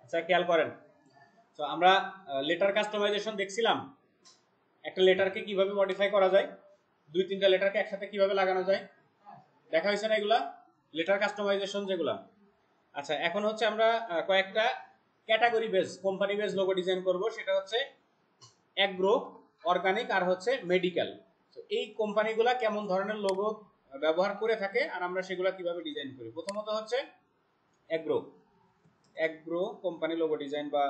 আচ্ছা খেয়াল করেন, তো আমরা লেটার কাস্টমাইজেশন দেখছিলাম, একটা লেটারকে কিভাবে মডিফাই করা যায়, 2-3টা লেটারকে একসাথে কিভাবে লাগানো যায়, দেখা হয়েছে না এগুলা লেটার কাস্টমাইজেশন যেগুলা। আচ্ছা এখন হচ্ছে আমরা কয়েকটা category base company base logo design করব, সেটা হচ্ছে অ্যাগ্রো, অর্গানিক আর হচ্ছে মেডিকেল। তো এই কোম্পানিগুলা কেমন ধরনের লোগো ব্যবহার করে থাকে আর আমরা সেগুলা কিভাবে ডিজাইন করি। প্রথমত হচ্ছে agro, agro company logo design বা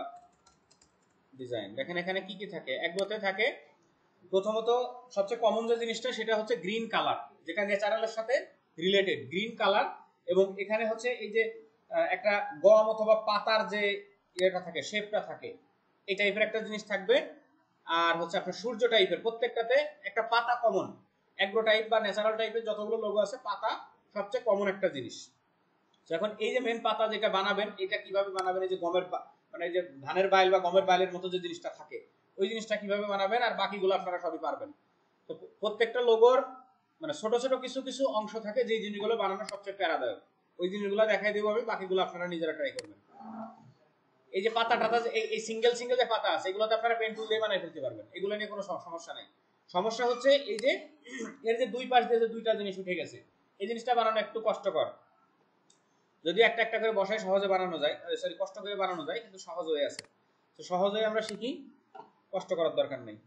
ডিজাইন। দেখেন এখানে কি কি থাকে অ্যাগ্রোতে থাকে। প্রথমত সবচেয়ে কমন যে জিনিসটা সেটা হচ্ছে গ্রিন কালার, যেটা ন্যাচারালের সাথে রিলেটেড, গ্রিন কালার। এবং এখানে হচ্ছে এই যে একটা গম অথবা পাতার যে ইয়েটা থাকে, শেপটা থাকে, এই টাইপের একটা জিনিস থাকবে। আর হচ্ছে আপনার সূর্য টাইপের, প্রত্যেকটাতে একটা পাতা কমন। অ্যাগ্রো টাইপ বা ন্যাচারাল টাইপের যতগুলো লোগো আছে, পাতা সবচেয়ে কমন একটা জিনিস। এখন এই যে মেন পাতা যেটা বানাবেন, এটা কিভাবে বানাবেন, এই যে গমের মানে এই যে ধানের বাইল বা গমের বাইলের মতো যে জিনিসটা থাকে, ওই জিনিসটা কিভাবে বানাবেন, আর বাকিগুলো আপনারা সবই পারবেন। তো প্রত্যেকটা লোগোর মানে ছোট ছোট কিছু কিছু অংশ থাকে যে জিনিসগুলো বানানো সবচেয়ে প্যারাদায়ক, ওই জিনিসগুলো দেখাই দেবো আমি, বাকিগুলো আপনারা নিজেরা ট্রাই করবেন। এই যে পাতা টাতা, এই সিঙ্গেল সিঙ্গেল যে পাতা আছে, এগুলোতে আপনারা পেন টুল দিয়ে বানাই ফেলতে পারবেন, এগুলো নিয়ে কোনো সমস্যা নেই। সমস্যা হচ্ছে এই যে এর যে দুই পাশ দিয়ে যে দুইটা জিনিস উঠে গেছে, এই জিনিসটা বানানো একটু কষ্টকর। যদি একটা একটা করে বসায় সহজে বানানো যায়, সরি কষ্ট করে বানানো যায়, কিন্তু সহজ হয়ে আছে। তো সহজ হয়ে আমরা শিখি, কষ্ট করার দরকার নেই।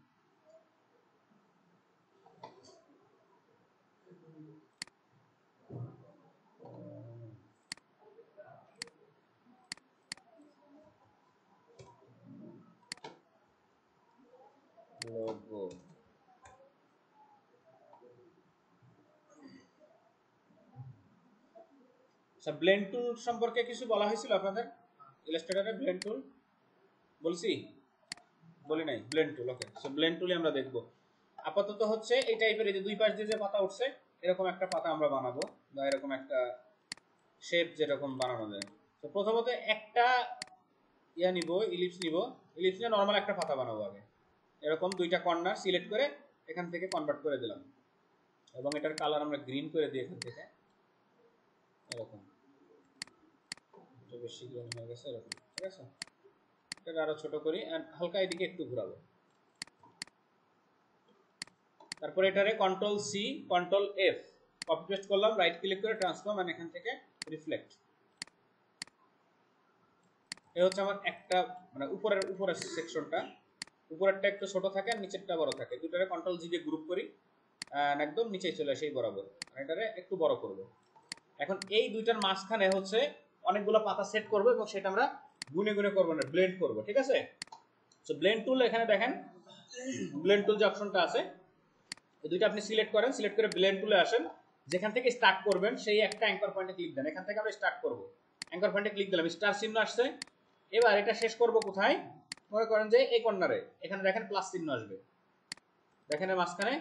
লোগো আচ্ছা, ব্লেন্ড টুল সম্পর্কে কিছু বলা হয়েছিল আপনাদের ইলাস্ট্রেটরে? ব্লেন্ড টুল বলছি? বলি নাই? ব্লেন্ড টুল, ওকে। সো ব্লেন্ড টুলে আমরা দেখব। আপাতত হচ্ছে এই টাইপের এই যে দুই পাশ দিয়ে যে পাতা উঠছে, এরকম একটা পাতা আমরা বানাবো, বা এরকম একটা শেপ যেরকম বানানো যায়। তো প্রথমত একটা ইয়া নিব, ইলিপস নিব। ইলিপস নিয়ে নরমাল একটা পাতা বানাবো আগে। এরকম দুইটা কর্নার সিলেক্ট করে এখান থেকে কনভার্ট করে দিলাম, এবং এটার কালার আমরা গ্রিন করে দিই এখান থেকে, এরকম বেশি গ্রিন হয়ে গেছে এরকম, ঠিক আছে। এটা আরো ছোট করি, এন্ড হালকা এদিকে একটু ঘোরাবো। তারপরে এটারে control C control F copy paste করলাম, রাইট ক্লিক করে ট্রান্সফর্ম, এন্ড এখান থেকে রিফ্লেক্ট। এই হচ্ছে আমার একটা মানে উপরের সেকশনটা, উপরেরটা একটু ছোট থাকে আর নিচেরটা বড় থাকে। দুটারে কন্ট্রোল জি দিয়ে গ্রুপ করি, একদম নিচে চলে আসে বরাবর, এটারে একটু বড় করব। এখন এই দুইটার মাঝখানে হচ্ছে অনেকগুলো পাতা সেট করব, এবং সেটা আমরা গুনে গুনে করব না, ব্লেন্ড করব, ঠিক আছে। সো ব্লেন্ড টুল এখানে দেখেন, ব্লেন্ড টুল যে অপশনটা আছে, এই দুইটা আপনি সিলেক্ট করেন, সিলেক্ট করে ব্লেন্ড টুলে আসেন, যেখান থেকে স্টার্ট করবেন সেই একটা অ্যাঙ্কর পয়েন্টে ক্লিক দেন। এখান থেকে আমরা স্টার্ট করব, অ্যাঙ্কর পয়েন্টে ক্লিক দিলাম, স্টার চিহ্ন আসছে। এবার এটা শেষ করব কোথায়? মনে করেন যে এই কর্নারে, এখানে দেখেন প্লাস চিহ্ন আসবে, দেখেন মাঝখানে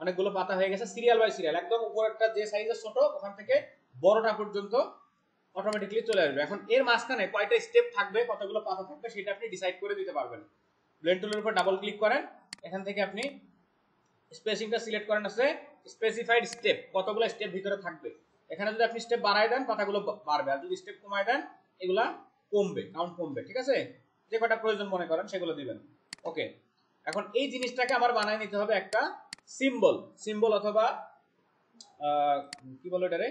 অনেকগুলো পাতা হয়ে গেছে, সিরিয়াল বাই সিরিয়াল, একদম উপরেরটা যে সাইজের ছোট ওখান থেকে বড়টা পর্যন্ত অটোমেটিক্যালি চলে আসবে। এখন এর মাঝখানে কয়টা স্টেপ থাকবে, কতগুলো পাতা থাকবে, সেটা আপনি ডিসাইড করে দিতে পারবেন। ব্লেন্ড টুলের উপর ডাবল ক্লিক করেন, এখান থেকে আপনি স্পেসিংটা সিলেক্ট করেন, আছে স্পেসিফাইড স্টেপ, কতগুলো স্টেপ ভিতরে থাকবে। এখানে যদি আপনি স্টেপ বাড়ায় দেন পাতাগুলো বাড়বে, আর যদি স্টেপ কমায় দেন এগুলা কমবে, কাউন্ট কমবে, ঠিক আছে। যে কটা প্রয়োজন মনে করেন সেগুলো দিবেন, ওকে। এখন এই জিনিসটাকে আমার বানায় নিতে হবে একটা সিম্বল অথবা কি বলে এটারে,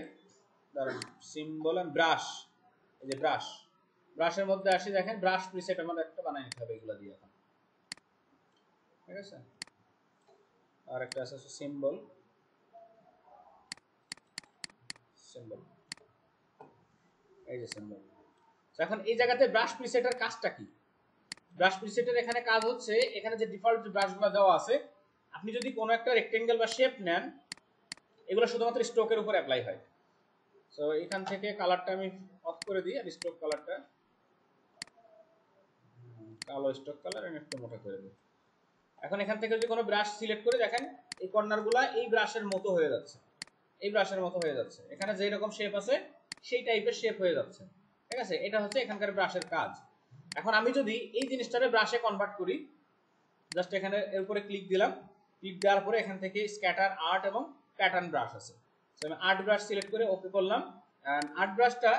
সিম্বল এন্ড ব্রাশ। এই যে ব্রাশের মধ্যে আসি, দেখেন ব্রাশ প্রিসেট আমাদের একটা বানাই নিতে হবে এগুলো দিয়ে এখন, ঠিক আছে। আর একটা আছে সিম্বল, এই যে সিম্বল। এখন এই জায়গাতে ব্রাশ প্রিসেটের কাজটা কি? ব্রাশ প্রিসেটের এখানে কাজ হচ্ছে, এখানে যে ডিফল্ট ব্রাশগুলো দেওয়া আছে, আপনি যদি কোনো একটা রেক্টেঙ্গেল বা শেপ নেন, এগুলো শুধুমাত্র স্ট্রোকের উপর অ্যাপ্লাই হয়। সো এখান থেকে কালারটা আমি অফ করে দিই, আর স্ট্রোক কালারটা কালো স্ট্রোক কালার আমি একটু মোটা করে দিই। এখন এখান থেকে যদি কোনো ব্রাশ সিলেক্ট করে দেখেন, এই কর্নারগুলা এই ব্রাশের মতো হয়ে যাচ্ছে, এই ব্রাশের মতো হয়ে যাচ্ছে, এখানে যেই রকম শেপ আছে সেই টাইপের শেপ হয়ে যাচ্ছে, ঠিক আছে। এটা হচ্ছে এখানকার ব্রাশের কাজ। এখন আমি যদি এই জিনিসটারে ব্রাশে কনভার্ট করি, জাস্ট এখানে এর উপরে ক্লিক দিলাম, ক্লিক দেওয়ার পরে এখান থেকে স্ক্যাটার, আর্ট এবং প্যাটার্ন ব্রাশ আছে, তো আমি আর্ট ব্রাশ সিলেক্ট করে ওকে করলাম। এন্ড আর্ট ব্রাশটা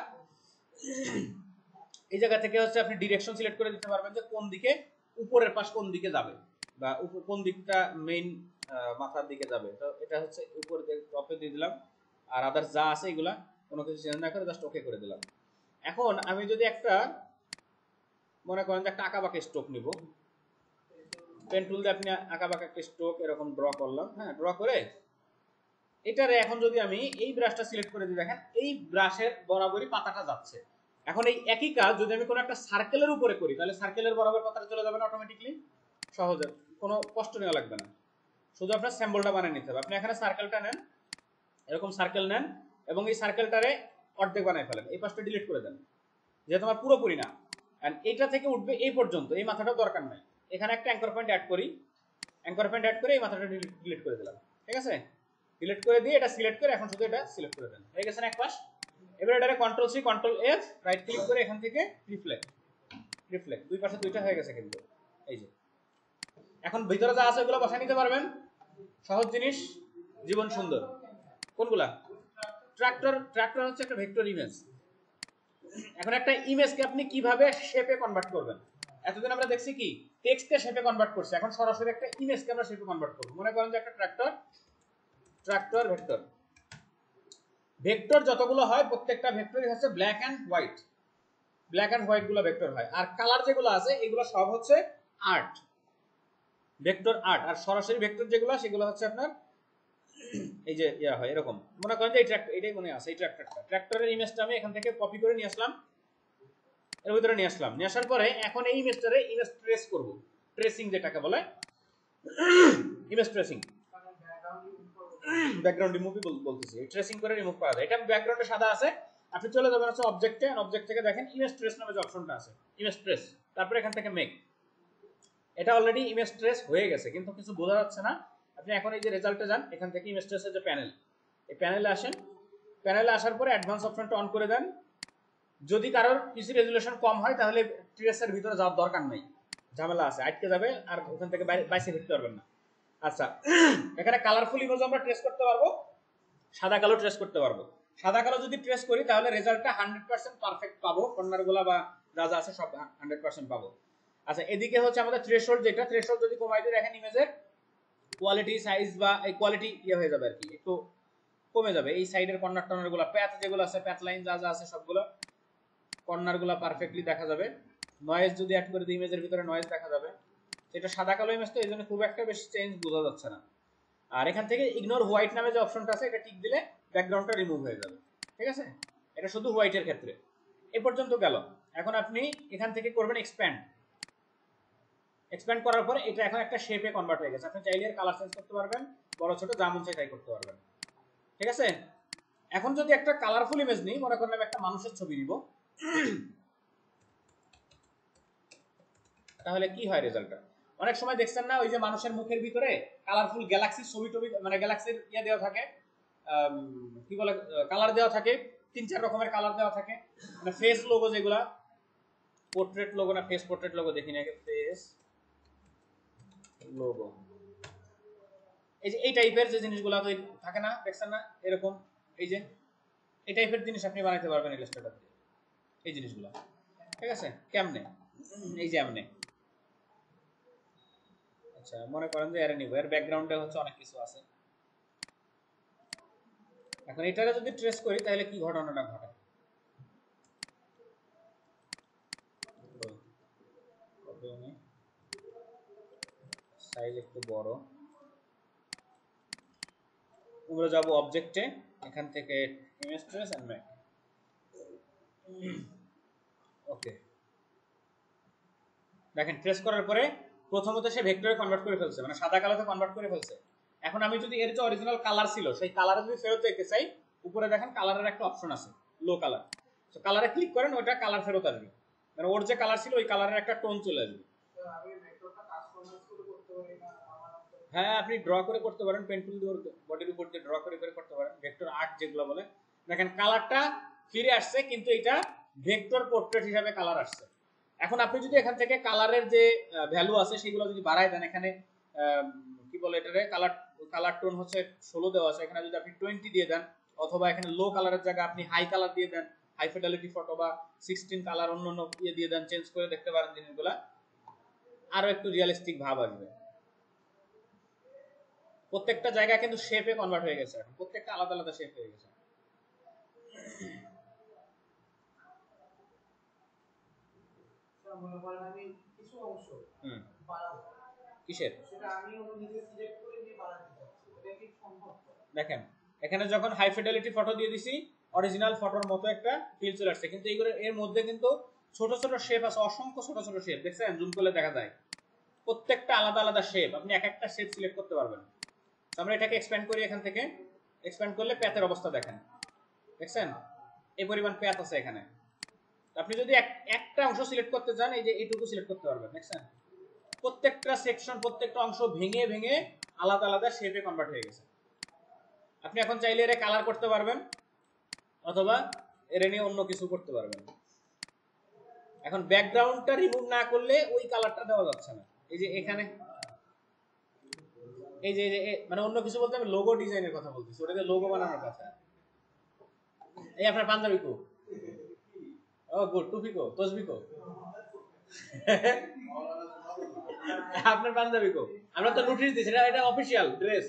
এই জায়গা থেকে হচ্ছে আপনি ডিরেকশন সিলেক্ট করে দিতে পারবেন যে কোন দিকে, উপরের পাশ কোন দিকে যাবে বা কোন দিকটা মেইন মাথার দিকে যাবে। তো এটা হচ্ছে উপরে টপে দিয়ে দিলাম, আর আদার্স যা আছে এগুলা কোনো কিছু চেঞ্জ না করে জাস্ট ওকে করে দিলাম। এখন আমি যদি একটা মনে করেন যে একটা আঁকাবাঁকা স্ট্রোক নিব, পেন টুল দিয়ে আপনি আঁকাবাঁকা একটা স্ট্রোক এরকম ড্র করলাম, হ্যাঁ ড্র করে এটারে এখন যদি আমি এই ব্রাশটা সিলেক্ট করে দিই, দেখেন এই ব্রাশের বরাবরই পাতাটা যাচ্ছে। এখন এই একই কাজ যদি আমি কোনো একটা সার্কেলের উপরে করি, তাহলে সার্কেলের বরাবর পাতাটা চলে যাবে না অটোমেটিকলি, সহজে, কোনো কষ্ট নেওয়া লাগবে না, শুধু আপনার স্যাম্পলটা বানিয়ে নিতে হবে। আপনি এখানে সার্কেলটা নেন, এরকম সার্কেল নেন এবং এই সার্কেলটারে অর্ধেক বানায় ফেলেন, এই পাশটা ডিলিট করে দেন, যেহেতু আমার পুরোপুরি না, এন্ড এইটা থেকে উঠবে এই পর্যন্ত, এই মাথাটা দরকার নাই। এখানে একটা অ্যাঙ্কর পয়েন্ট অ্যাড করি, অ্যাঙ্কর পয়েন্ট অ্যাড করে এই মাথাটা ডিলিট করে দিলাম, ঠিক আছে। ডিলিট করে দিয়ে এটা সিলেক্ট করে এখন শুধু এটা সিলেক্ট করে দেন, হয়ে গেছে না এক পাশ। এবার এটারে control C control F right click করে এখান থেকে রিফ্লেক্ট, রিফ্লেক্ট দুই পাশে দুইটা হয়ে গেছে কিন্তু। এই যে এখন ভিতরে যা আছে ওগুলো বসায় নিতে পারবেন, সহজ জিনিস, জীবন সুন্দর। কোনগুলা? ট্রাক্টর, ট্রাক্টর হচ্ছে একটা ভেক্টর ইমেজ। এখন একটা ইমেজকে আপনি কিভাবে শেপে কনভার্ট করবেন? এতদিন আমরা দেখছি কি টেক্সটকে শেপে কনভার্ট করছি, এখন সরাসরি একটা ইমেজকে আমরা শেপে কনভার্ট করব। মনে করেন যে একটা ট্রাক্টর, ট্রাক্টর ভেক্টর, ভেক্টর যতগুলো হয় প্রত্যেকটা ভেক্টরই হচ্ছে black and white, black and white গুলো ভেক্টর হয়, আর কালার যেগুলো আছে এগুলো সব হচ্ছে আর্ট, ভেক্টর আর্ট। আর সরাসরি ভেক্টর যেগুলো সেগুলো হচ্ছে আপনার এই যে ইয়া হয় এরকম। মনে করেন যে এই ট্রাক্টর, এটাই মনে আছে, এই ট্রাক্টরটা, ট্রাক্টরের ইমেজটা আমি এখান থেকে কপি করে নিয়ে আসলাম, এর ভিতরে নিয়ে আসলাম, নিয়ে আসার পরে এখন এই ইমেজটারে ইমেজ ট্রেস করব, ট্রেসিং যেটাকে বলে ইমেজ ট্রেসিং, ব্যাকগ্রাউন্ড রিমুভই বলতেছি, এই ট্রেসিং করে রিমুভ করা যায়। এটা ব্যাকগ্রাউন্ডে সাদা আছে, আপনি চলে যাবেন হচ্ছে অবজেক্টে, অবজেক্ট থেকে দেখেন ইমেজ ট্রেস নামে যে অপশনটা আছে, ইমেজ ট্রেস, তারপরে এখান থেকে মেক। এটা অলরেডি ইমেজ ট্রেস হয়ে গেছে কিন্তু কিছু বোঝা যাচ্ছে না। আপনি এখন এই যে রেজাল্টে যান, এখান থেকে ইমেজ ট্রেসের যে প্যানেল, এই প্যানেলে আসেন, প্যানেলে আসার পরে অ্যাডভান্স অপশনটা অন করে দেন। যদি কারোর পিসি রেজুলেশন কম হয় তাহলে ট্রেসের ভিতরে যাওয়ার দরকার নেই, ঝামেলা আছে, আটকে যাবে আর ওখান থেকে বাইরে ফিরতে পারবেন না। আচ্ছা, এখানে কালারফুল ইমেজ আমরা ট্রেস করতে পারবো, সাদা কালো ট্রেস করতে পারবো। সাদা কালো যদি ট্রেস করি তাহলে রেজাল্টটা 100% পারফেক্ট পাবো, কর্নারগুলা বা যা যা আছে সব 100% পাবো। আচ্ছা, এদিকে হচ্ছে আমাদের থ্রেশহোল্ড, যেটা থ্রেশহোল্ড যদি কমাই দিয়ে দেখেন ইমেজের কোয়ালিটি সাইজ বা এই কোয়ালিটি ইয়ে হয়ে যাবে আর কি, একটু কমে যাবে। এই সাইডের কর্নার টর্নারগুলো, প্যাচ যেগুলো আছে, প্যাচ লাইন যা যা আছে সবগুলো কর্নারগুলো পারফেক্টলি দেখা যাবে। নয়েজ যদি অ্যাড করে দিই ইমেজের ভিতরে নয়েজ দেখা যাবে। এটা সাদা কালো ইমেজ তো এই জন্য খুব একটা বেশি চেঞ্জ বোঝা যাচ্ছে না। আর এখান থেকে ইগনোর হোয়াইট নামে যে অপশনটা আছে এটা টিক দিলে ব্যাকগ্রাউন্ডটা রিমুভ হয়ে যাবে, ঠিক আছে। এটা শুধু হোয়াইটের ক্ষেত্রে। এ পর্যন্ত গেল। এখন আপনি এখান থেকে করবেন এক্সপ্যান্ড, এক্সপ্যান্ড করার পরে এটা এখন একটা শেপে কনভার্ট হয়ে গেছে। আপনি চাইলে এর কালার চেঞ্জ করতে পারবেন, বড় ছোট যা মন চাই তাই করতে পারবেন, ঠিক আছে। এখন যদি একটা কালারফুল ইমেজ নিই, মনে করেন আমি একটা মানুষের ছবি নিব, তাহলে কি হয় রেজাল্টটা? অনেক সময় দেখছেন না ওই যে মানুষের মুখের ভিতরে কালারফুল গ্যালাক্সির ছবি টবি, মানে গ্যালাক্সির ইয়ে দেওয়া থাকে, কি বলে, কালার দেওয়া থাকে, 3-4 রকমের কালার দেওয়া থাকে, মানে ফেস লোগো যেগুলা, পোর্ট্রেট লোগো না ফেস পোর্ট্রেট লোগো দেখিনি আগে, ফেস লোগো, এই যে এই টাইপের যে জিনিসগুলো থাকে না, দেখছেন না এরকম, এই যে এই টাইপের জিনিস আপনি বানাইতে পারবেন ইলাস্ট্রেটর দিয়ে, এই জিনিসগুলো, ঠিক আছে। কেমনে? এই যে এমনে। আচ্ছা, মনে করেন যে এর নিব, এর ব্যাকগ্রাউন্ডে হচ্ছে অনেক কিছু আছে। এখন এটারে যদি ট্রেস করি তাহলে কি ঘটনাটা ঘটে? সাইজ একটু বড়, আমরা যাব অবজেক্টে, এখান থেকে ইমেজ ট্রেস এন্ড মেক, ওকে। দেখেন ট্রেস করার পরে প্রথমত সে ভেক্টরে কনভার্ট করে ফেলছে, মানে সাদা কালোতে কনভার্ট করে ফেলছে। এখন আমি যদি এর যে অরিজিনাল কালার ছিল সেই কালারে যদি ফেরত যেতে চাই, উপরে দেখেন কালারের একটা অপশন আছে, লো কালার, তো কালারে ক্লিক করেন, ওটা কালার ফেরত আসবে, মানে ওর যে কালার ছিল ওই কালারের একটা টোন চলে আসবে। হ্যাঁ, আপনি ড্র করে করতে পারেন, পেন টুল দিয়ে বডির উপর দিয়ে ড্র করে করে করতে পারেন, ভেক্টর আর্ট যেগুলো বলে। দেখেন কালারটা ফিরে আসছে, কিন্তু এটা ভেক্টর পোর্ট্রেট হিসাবে কালার আসছে। এখন আপনি যদি এখান থেকে কালারের যে ভ্যালু আছে সেগুলো যদি বাড়ায় দেন, এখানে কি বলে এটারে, কালার, কালার টোন হচ্ছে 16 দেওয়া আছে, এখানে যদি আপনি 20 দিয়ে দেন, অথবা এখানে লো কালারের জায়গায় আপনি হাই কালার দিয়ে দেন, হাই ফিডেলিটি ফটো বা 16 কালার অন্য ইয়ে দিয়ে দেন, চেঞ্জ করে দেখতে পারেন জিনিসগুলা, আরো একটু রিয়েলিস্টিক ভাব আসবে। প্রত্যেকটা জায়গা কিন্তু শেপে কনভার্ট হয়ে গেছে, এখন প্রত্যেকটা আলাদা আলাদা শেপ হয়ে গেছে। কিসের? দেখেন এখানে যখন হাই ফিডেলিটি ফটো দিয়ে দিছি অরিজিনাল ফটোর মতো একটা ফিল চলে আসছে, কিন্তু এইগুলো এর মধ্যে কিন্তু ছোট ছোট শেপ আছে, অসংখ্য ছোট ছোট শেপ, দেখছেন জুম করলে দেখা যায় প্রত্যেকটা আলাদা আলাদা শেপ, আপনি এক একটা শেপ সিলেক্ট করতে পারবেন। আমরা এটাকে এক্সপ্যান্ড করি, এখান থেকে এক্সপ্যান্ড করলে প্যাথের অবস্থা দেখেন, দেখছেন এই পরিমাণ প্যাথ আছে এখানে। আপনি যদি একটা অংশ সিলেক্ট করতে চান এই যে এইটুকু সিলেক্ট করতে পারবেন, দেখছেন প্রত্যেকটা সেকশন প্রত্যেকটা অংশ ভেঙে ভেঙে আলাদা আলাদা শেপে কনভার্ট হয়ে গেছে। আপনি এখন চাইলে এর কালার করতে পারবেন অথবা এর নিয়ে অন্য কিছু করতে পারবেন। এখন ব্যাকগ্রাউন্ডটা রিমুভ না করলে ওই কালারটা দেওয়া যাচ্ছে না। এই যে এখানে এই যে মানে অন্য কিছু বলতে আমি লোগো ডিজাইনের কথা বলতেছি, ওটাতে লোগো বানানোর কথা। এই আপনার পাঞ্জাবি কো, ও গুড, টুপি কো, তসবি কো, আপনার পাঞ্জাবি কো, আমরা তো নোটিশ দিছি এটা অফিশিয়াল ড্রেস।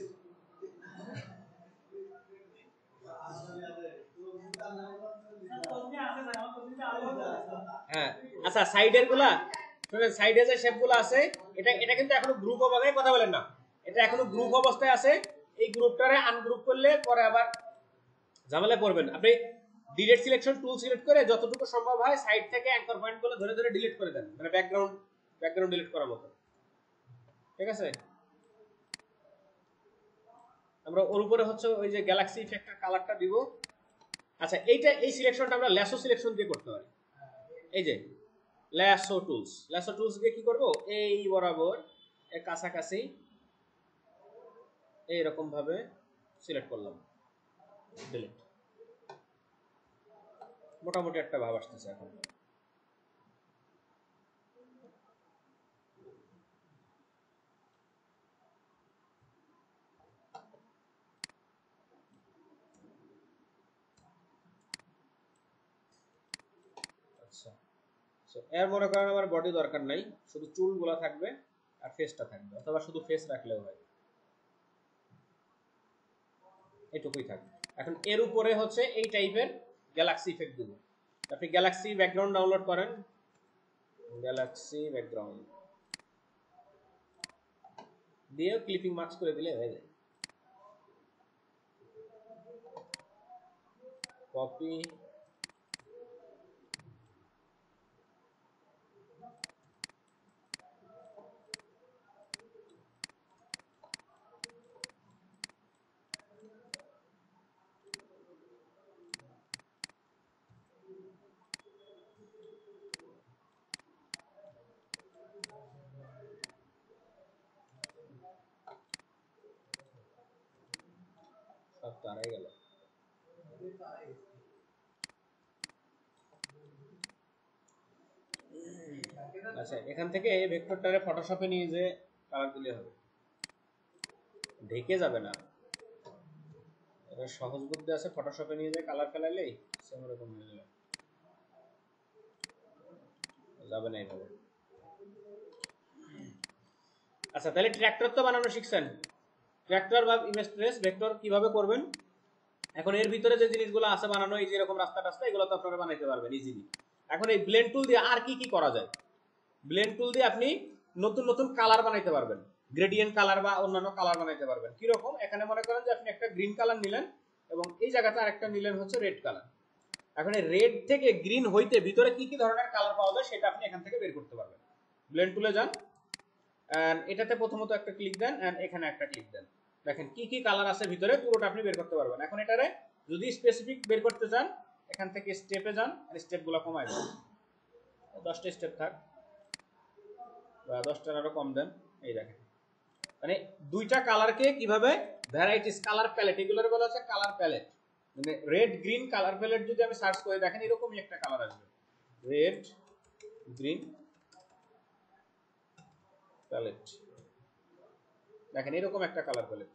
হ্যাঁ আচ্ছা, সাইডের গুলা শুনেন, সাইডে যে শেপগুলো আছে এটা কিন্তু এখনো গ্রুপ অবস্থায়, কথা বলেন না, এটা এখনো গ্রুপ অবস্থায় আছে। এই গ্রুপটারে আনগ্রুপ করলে পরে আবার ঝামেলায় পড়বেন। আপনি ডিলিট সিলেকশন টুল সিলেক্ট করে যতটুকু সম্ভব হয় সাইড থেকে অ্যাঙ্কর পয়েন্ট গুলো ধরে ধরে ডিলিট করে দেন, মানে ব্যাকগ্রাউন্ড ডিলিট করার মতো, ঠিক আছে। আমরা ওর উপরে হচ্ছে ওই যে গ্যালাক্সি ইফেক্টের কালারটা দিব। আচ্ছা এই সিলেকশনটা আমরা ল্যাসো সিলেকশন দিয়ে করতে পারি। এই যে ল্যাসো টুলস দিয়ে কি করব, এই বরাবর এর কাছাকাছি এইরকম ভাবে সিলেক্ট করলাম, ডিলিট, মোটামুটি একটা ভাব আসতেছে এখন। আচ্ছা এর মনে করেন আমার বডি দরকার নাই, শুধু চুলগুলা থাকবে আর ফেসটা থাকবে, অথবা শুধু ফেস রাখলেও হয়, এটুকুই থাকবে। এখন এর উপরে হচ্ছে এই টাইপের গ্যালাক্সি ইফেক্ট দেব। আপনি গ্যালাক্সি ব্যাকগ্রাউন্ড ডাউনলোড করেন, গ্যালাক্সি ব্যাকগ্রাউন্ড দিয়ে ক্লিপিং মার্কস করে দিলে হয়ে যায়। কপি, সব তো হারাই গেল। আচ্ছা এখান থেকে ভেক্টরটারে ফটোশপে নিয়ে যে কালার দিলে হবে, ঢেকে যাবে না, এটা সহজ বুদ্ধি আছে, ফটোশপে নিয়ে যে কালার ফেলাইলেই সেম এরকম হয়ে যাবে, যাবে না এইভাবে। আচ্ছা তাহলে ট্র্যাক্টর তো বানানো শিখছেন, ট্র্যাক্টর বা ইমেজ ট্রেস ভেক্টর কিভাবে করবেন। এখন এর ভিতরে যে জিনিসগুলো আছে বানানো, এই যে এরকম রাস্তা টাস্তা, এগুলো তো আপনারা বানাইতে পারবেন ইজিলি। এখন এই ব্লেন্ড টুল দিয়ে আর কি কি করা যায়, ব্লেন্ড টুল দিয়ে আপনি নতুন নতুন কালার বানাইতে পারবেন, গ্রেডিয়েন্ট কালার বা অন্যান্য কালার বানাইতে পারবেন। কিরকম, এখানে মনে করেন যে আপনি একটা গ্রিন কালার নিলেন এবং এই জায়গাতে আরেকটা নিলেন হচ্ছে রেড কালার। এখন এই রেড থেকে গ্রিন হইতে ভিতরে কি কি ধরনের কালার পাওয়া যায় সেটা আপনি এখান থেকে বের করতে পারবেন। ব্লেন্ড টুলে যান, এটাতে প্রথমত একটা ক্লিক দেন, এখানে একটা ক্লিক দেন, দেখেন কি কি কালার আছে ভিতরে পুরোটা আপনি বের করতে পারবেন। এখন এটারে যদি স্পেসিফিক বের করতে চান এখান থেকে স্টেপে যান, আর স্টেপগুলো কমায় দেন, 10টা স্টেপ থাক বা 10টার আরো কম দেন। এই দেখেন মানে দুইটা কালারকে কিভাবে ভ্যারাইটিস কালার প্যালেট, এগুলোর বলা হচ্ছে কালার প্যালেট, মানে রেড গ্রিন কালার প্যালেট যদি আমি সার্চ করে দেখেন এরকমই একটা কালার আসবে, রেড গ্রিন প্যালেট, দেখেন এরকম একটা কালার প্যালেট,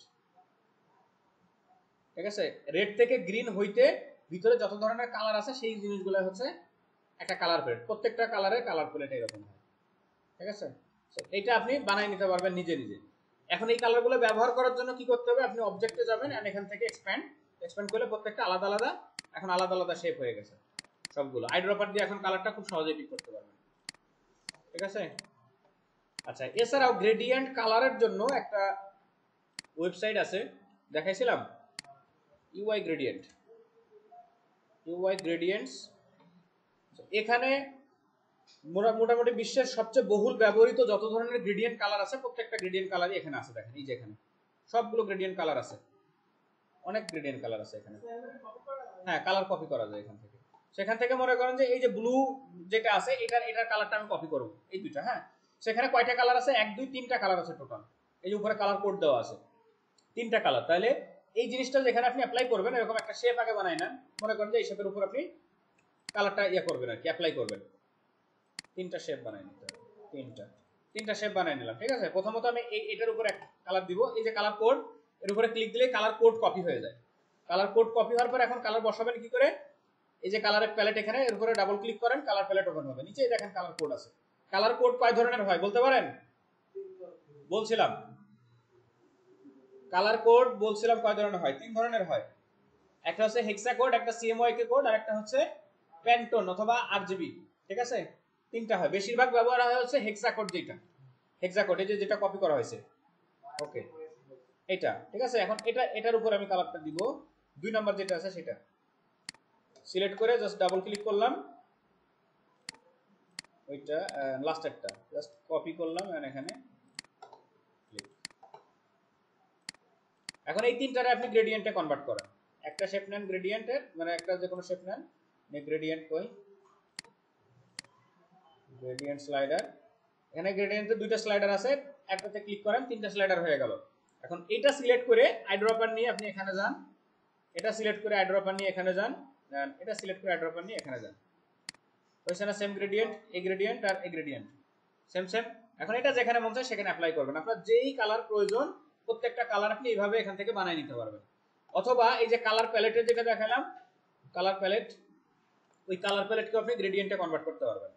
ঠিক আছে। রেড থেকে গ্রিন হইতে ভিতরে যত ধরনের কালার আছে সেই জিনিসগুলো হচ্ছে একটা কালার প্যালেট, প্রত্যেকটা কালারের কালার প্যালেট এরকম হয়, ঠিক আছে। এইটা আপনি বানাই নিতে পারবেন নিজে নিজে। এখন এই কালারগুলো ব্যবহার করার জন্য কি করতে হবে, আপনি অবজেক্টে যাবেন এন্ড এখান থেকে এক্সপ্যান্ড করলে প্রত্যেকটা আলাদা আলাদা এখন আলাদা আলাদা শেপ হয়ে গেছে সবগুলো। আইড্রপার দিয়ে এখন কালারটা খুব সহজেই পিক করতে পারবেন, ঠিক আছে। আচ্ছা, এছাড়াও গ্রেডিয়েন্ট কালারের জন্য একটা ওয়েবসাইট আছে, দেখাইছিলাম ইউআই গ্রেডিয়েন্টস। এখানে মোটামুটি বিশ্বের সবচেয়ে বহুল ব্যবহৃত যত ধরনের গ্রেডিয়েন্ট কালার আছে প্রত্যেকটা গ্রেডিয়েন্ট কালারই এখানে আছে। দেখেন এই যে এখানে সবগুলো গ্রেডিয়েন্ট কালার আছে, অনেক গ্রেডিয়েন্ট কালার আছে এখানে। হ্যাঁ, কালার কপি করা যায় এখান থেকে। সেখান থেকে মনে করেন যে এই যে ব্লু যেটা আছে এটার কালারটা আমি কপি করব, এই দুইটা। হ্যাঁ, সেখানে কয়টা কালার আছে, 1 2 3টা কালার আছে টোটাল। এই যে উপরে কালার কোড দেওয়া আছে 3টা কালার। তাহলে এই জিনিসটা যেখানে আপনি অ্যাপ্লাই করবেন এরকম একটা শেপ আগে বানাই না, মনে করেন যে এই শেপের উপর আপনি কালারটা করবেন আর কি, অ্যাপ্লাই করবেন। 3টা শেপ বানাই নিতে হবে, 3টা শেপ বানাই নিলাম, ঠিক আছে। প্রথমত আমি এটার উপরে কালার দিব, এই যে কালার কোড, এর উপরে ক্লিক দিলে কালার কোড কপি হয়ে যায়। কালার কোড কপি হওয়ার পর এখন কালার বসাবেন কি করে, এই যে কালারের প্যালেট এখানে, এর উপরে ডাবল ক্লিক করেন, কালার প্যালেট ওপেন হবে। নিচে দেখেন কালার কোড আছে। কালার কোড কয় ধরনের হয় বলতে পারেন? বলছিলাম কালার কোড বলছিলাম কয় ধরনের হয়, 3 ধরনের হয়। একটা হচ্ছে হেক্সা কোড, একটা সিএমওয়াইকে কোড, আর একটা হচ্ছে প্যান্টোন অথবা আরজিবি, ঠিক আছে। 3টা হয়, বেশিরভাগ ব্যবহার হয় হচ্ছে হেক্সা কোড, হেক্সা কোড, এই যে যেটা কপি করা হয়েছে, ওকে এটা, ঠিক আছে। এখন এটার উপর আমি কালারটা দিব, 2 নাম্বার যেটা আছে সেটা সিলেক্ট করে জাস্ট ডাবল ক্লিক করলাম, ওইটা লাস্টেরটা জাস্ট কপি করলাম এখানে। এখন এই 3টারে আপনি গ্রেডিয়েন্টে কনভার্ট করেন। একটা শেপ নেন গ্রেডিয়েন্টের, মানে একটা যে কোনো শেপ নেন, গ্রেডিয়েন্ট কই, গ্রেডিয়েন্ট স্লাইডার। এখানে গ্রেডিয়েন্টে 2টা স্লাইডার আছে, একটাতে ক্লিক করেন, 3টা স্লাইডার হয়ে গেল। এখন এটা সিলেক্ট করে আইড্রপার নিয়ে আপনি এখানে যান, এটা সিলেক্ট করে আইড্রপার নিয়ে এখানে যান, এটা সিলেক্ট করে আইড্রপার নিয়ে এখানে যান। হয়েছে না? সেম গ্রেডিয়েন্ট, এই গ্রেডিয়েন্ট আর এই গ্রেডিয়েন্ট সেম। এখন এটা যেখানে মন চায় সেখানে অ্যাপ্লাই করবেন। আপনার যেই কালার প্রয়োজন প্রত্যেকটা কালার আপনি এইভাবে এখান থেকে বানিয়ে নিতে পারবেন। অথবা এই যে কালার প্যালেটের যেটা দেখালাম, কালার প্যালেট, ওই কালার প্যালেটকে আপনি গ্রেডিয়েন্টে কনভার্ট করতে পারবেন।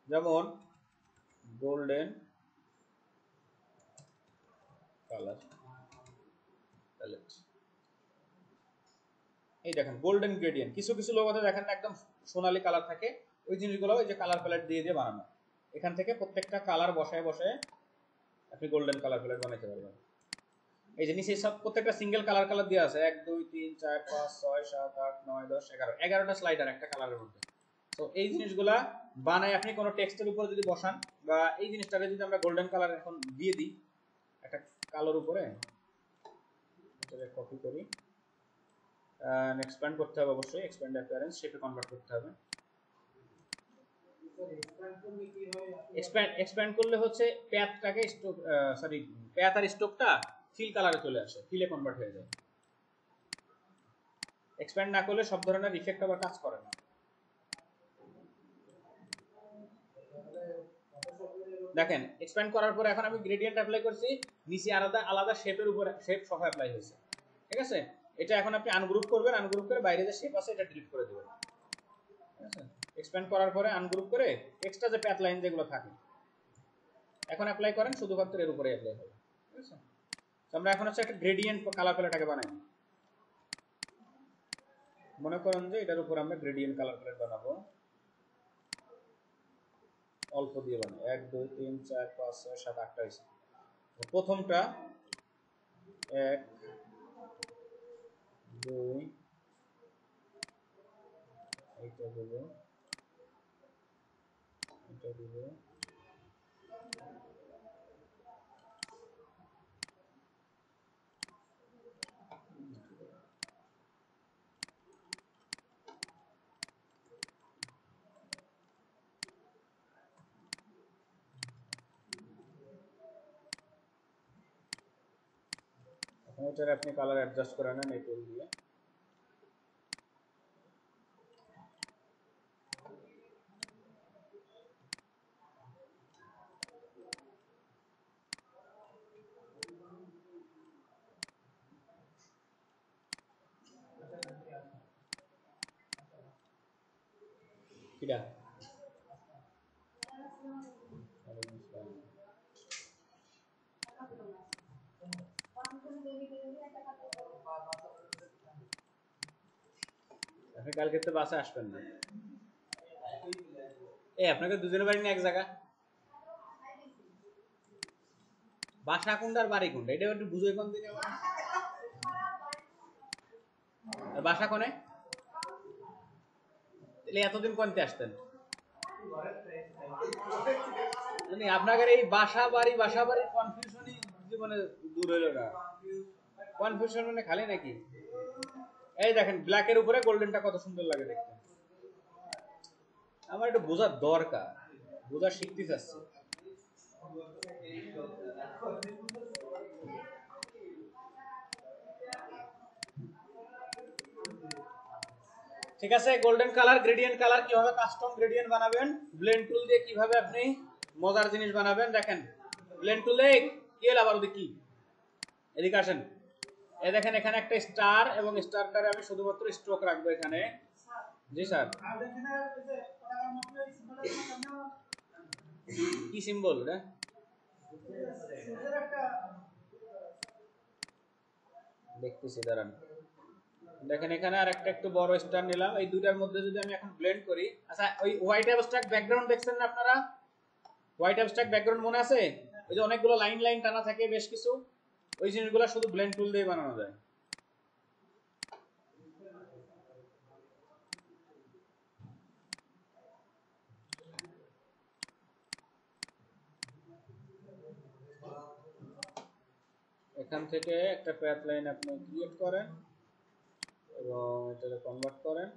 যেমন গোল্ডেন কালার প্যালেট, এই দেখেন গোল্ডেন গ্রেডিয়েন্ট। কিছু কিছু লোগোতে দেখেন একদম সোনালী কালার থাকে, ওই জিনিসগুলো ওই যে কালার প্যালেট দিয়ে দিয়ে বানানো। এখান থেকে প্রত্যেকটা কালার বসায় বসায় আপনি গোল্ডেন কালার প্যালেট বানাইতে পারবেন। এই যে নিচে সব প্রত্যেকটা সিঙ্গেল কালার দিয়ে আছে, 1 2 3 4 5 6 7 8 9 10 11, 11টা স্লাইডার একটা কালারের মধ্যে। তো এই জিনিসগুলা বানায় আপনি কোনো টেক্সটের উপরে যদি বসান, বা এই জিনিসটাকে যদি আমরা গোল্ডেন কালার এখন দিয়ে দিই একটা কালোর উপরে, এটাকে কপি করি, এক্সপ্যান্ড করতে হবে অবশ্যই, এক্সপ্যান্ড অ্যাপিয়ারেন্স শেপে কনভার্ট করতে হবে। এক্সপ্যান্ড করলে হচ্ছে প্যাথটাকে প্যাথ আর স্টোকটা ফিল কালারে চলে আসে, ফিলে কনভার্ট হয়ে যায়। এক্সপ্যান্ড না করলে সব ধরনের ইফেক্ট আবার কাজ করে না। দেখেন এক্সপ্যান্ড করার পরে এখন আমি গ্রেডিয়েন্ট অ্যাপ্লাই করছি, নিচে আলাদা আলাদা শেপের উপর শেপ সহ অ্যাপ্লাই হয়েছে, ঠিক আছে। এটা এখন আপনি আনগ্রুপ করবেন, আনগ্রুপ করে বাইরে যে শেপ আছে এটা ডিলিট করে দেবেন, ঠিক আছে। এক্সপ্যান্ড করার পরে আনগ্রুপ করে এক্সট্রা যে প্যাথ লাইন যেগুলো থাকে এখন অ্যাপ্লাই করেন, শুধুমাত্র এর উপরে অ্যাপ্লাই হবে, ঠিক আছে। তো আমরা এখন হচ্ছে একটা গ্রেডিয়েন্ট কালার প্যালেটটাকে বানাই। মনে করেন যে এটার উপর আমরা গ্রেডিয়েন্ট কালার প্যালেট বানাবো, অল্প দিয়ে বানাই, 1 2 3 4 5 6 7 8টা হয়েছে। প্রথমটা 1 2, এইটা দেবো, এটা দেবো, এখন এটার আপনি কালার অ্যাডজাস্ট করে নেন এই টুল দিয়ে। কিটা আপনি কালকে তো বাসে আসবেন না। আপনাকে দুজনের বাড়ি না এক জায়গা? বাসা কোনটা আর বাড়ি কোনটা এটা একটু বুঝে কোন দিকে বাসা কোনে? তাহলে এতদিন কোনতে আসতেন? আপনাদের এই বাসা বাড়ির কনফিউশনই জীবনে দূর হইল না। কনফিউশন মানে খালি নাকি? এই দেখেন ব্ল্যাকের উপরে গোল্ডেনটা কত সুন্দর লাগে দেখতে। আমার একটু বোঝার দরকার, বোঝা শিখতে চাচ্ছি। ঠিক আছে, গোল্ডেন কালার গ্রেডিয়েন্ট কালার কিভাবে কাস্টম গ্রেডিয়েন্ট বানাবেন, ব্লেন্ড টুল দিয়ে কিভাবে আপনি মজার জিনিস বানাবেন দেখেন। ব্লেন্ড টুলে কি হলো আবার ওদিকে কি, এদিকে আসেন। এই দেখেন এখানে একটা স্টার এবং স্টারটারে আমি শুধুমাত্র স্ট্রোক রাখবো এখানে। জি স্যার, কি সিম্বল এটা? দেখতেছি দাঁড়ান। দেখেন এখানে আর একটা একটু বড় স্টার নিলাম। এই দুইটার মধ্যে যদি আমি এখন ব্লেন্ড করি, আচ্ছা ওই হোয়াইট অ্যাবস্ট্রাক্ট ব্যাকগ্রাউন্ড দেখছেন না আপনারা? হোয়াইট অ্যাবস্ট্রাক্ট ব্যাকগ্রাউন্ড মনে আছে? ওই যে অনেকগুলো লাইন লাইন টানা থাকে বেশ কিছু, ওই জিনিসগুলো শুধু ব্লেন্ড টুল দিয়ে বানানো যায়। এখান থেকে একটা প্যাথ লাইন আপনি ক্রিয়েট করেন এবং এটাকে কনভার্ট করেন।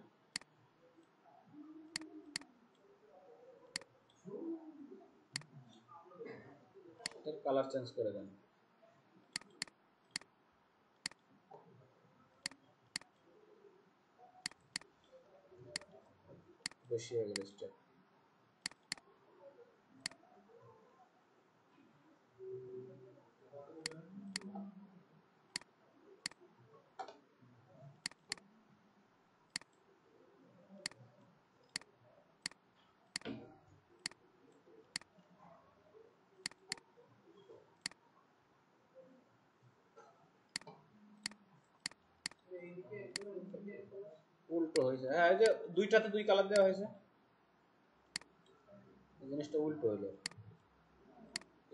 এটার কালার চেঞ্জ করে দেন। বেশি হয়ে গেল স্টেপ। উল্টো হয়েছে, হ্যাঁ এই যে দুইটাতে দুই কালার দেওয়া হয়েছে, এই জিনিসটা উল্টো হইলো।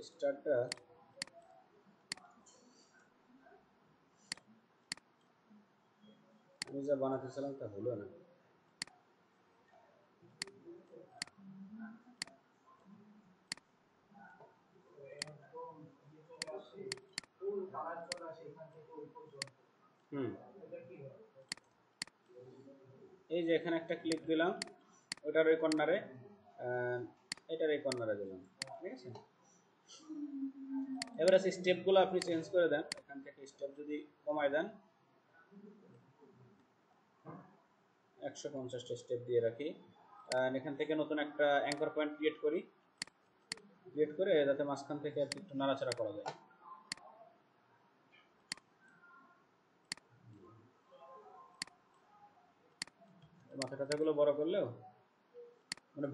স্টারটা আমি যা বানাতেছিলাম তা হলো না। এই যে এখানে একটা ক্লিক দিলাম, ওটার ওই কর্নারে, এটার এই কর্নারে দিলাম, ঠিক আছে। এবার আছে স্টেপগুলো আপনি চেঞ্জ করে দেন। এখান থেকে স্টেপ যদি কমায় দেন, 150টা স্টেপ দিয়ে রাখি। এখান থেকে নতুন একটা অ্যাঙ্কর পয়েন্ট ক্রিয়েট করি, ক্রিয়েট করে যাতে মাঝখান থেকে একটু নাড়াচাড়া করা যায়। মাথা টাথাগুলো বড় করলেও মানে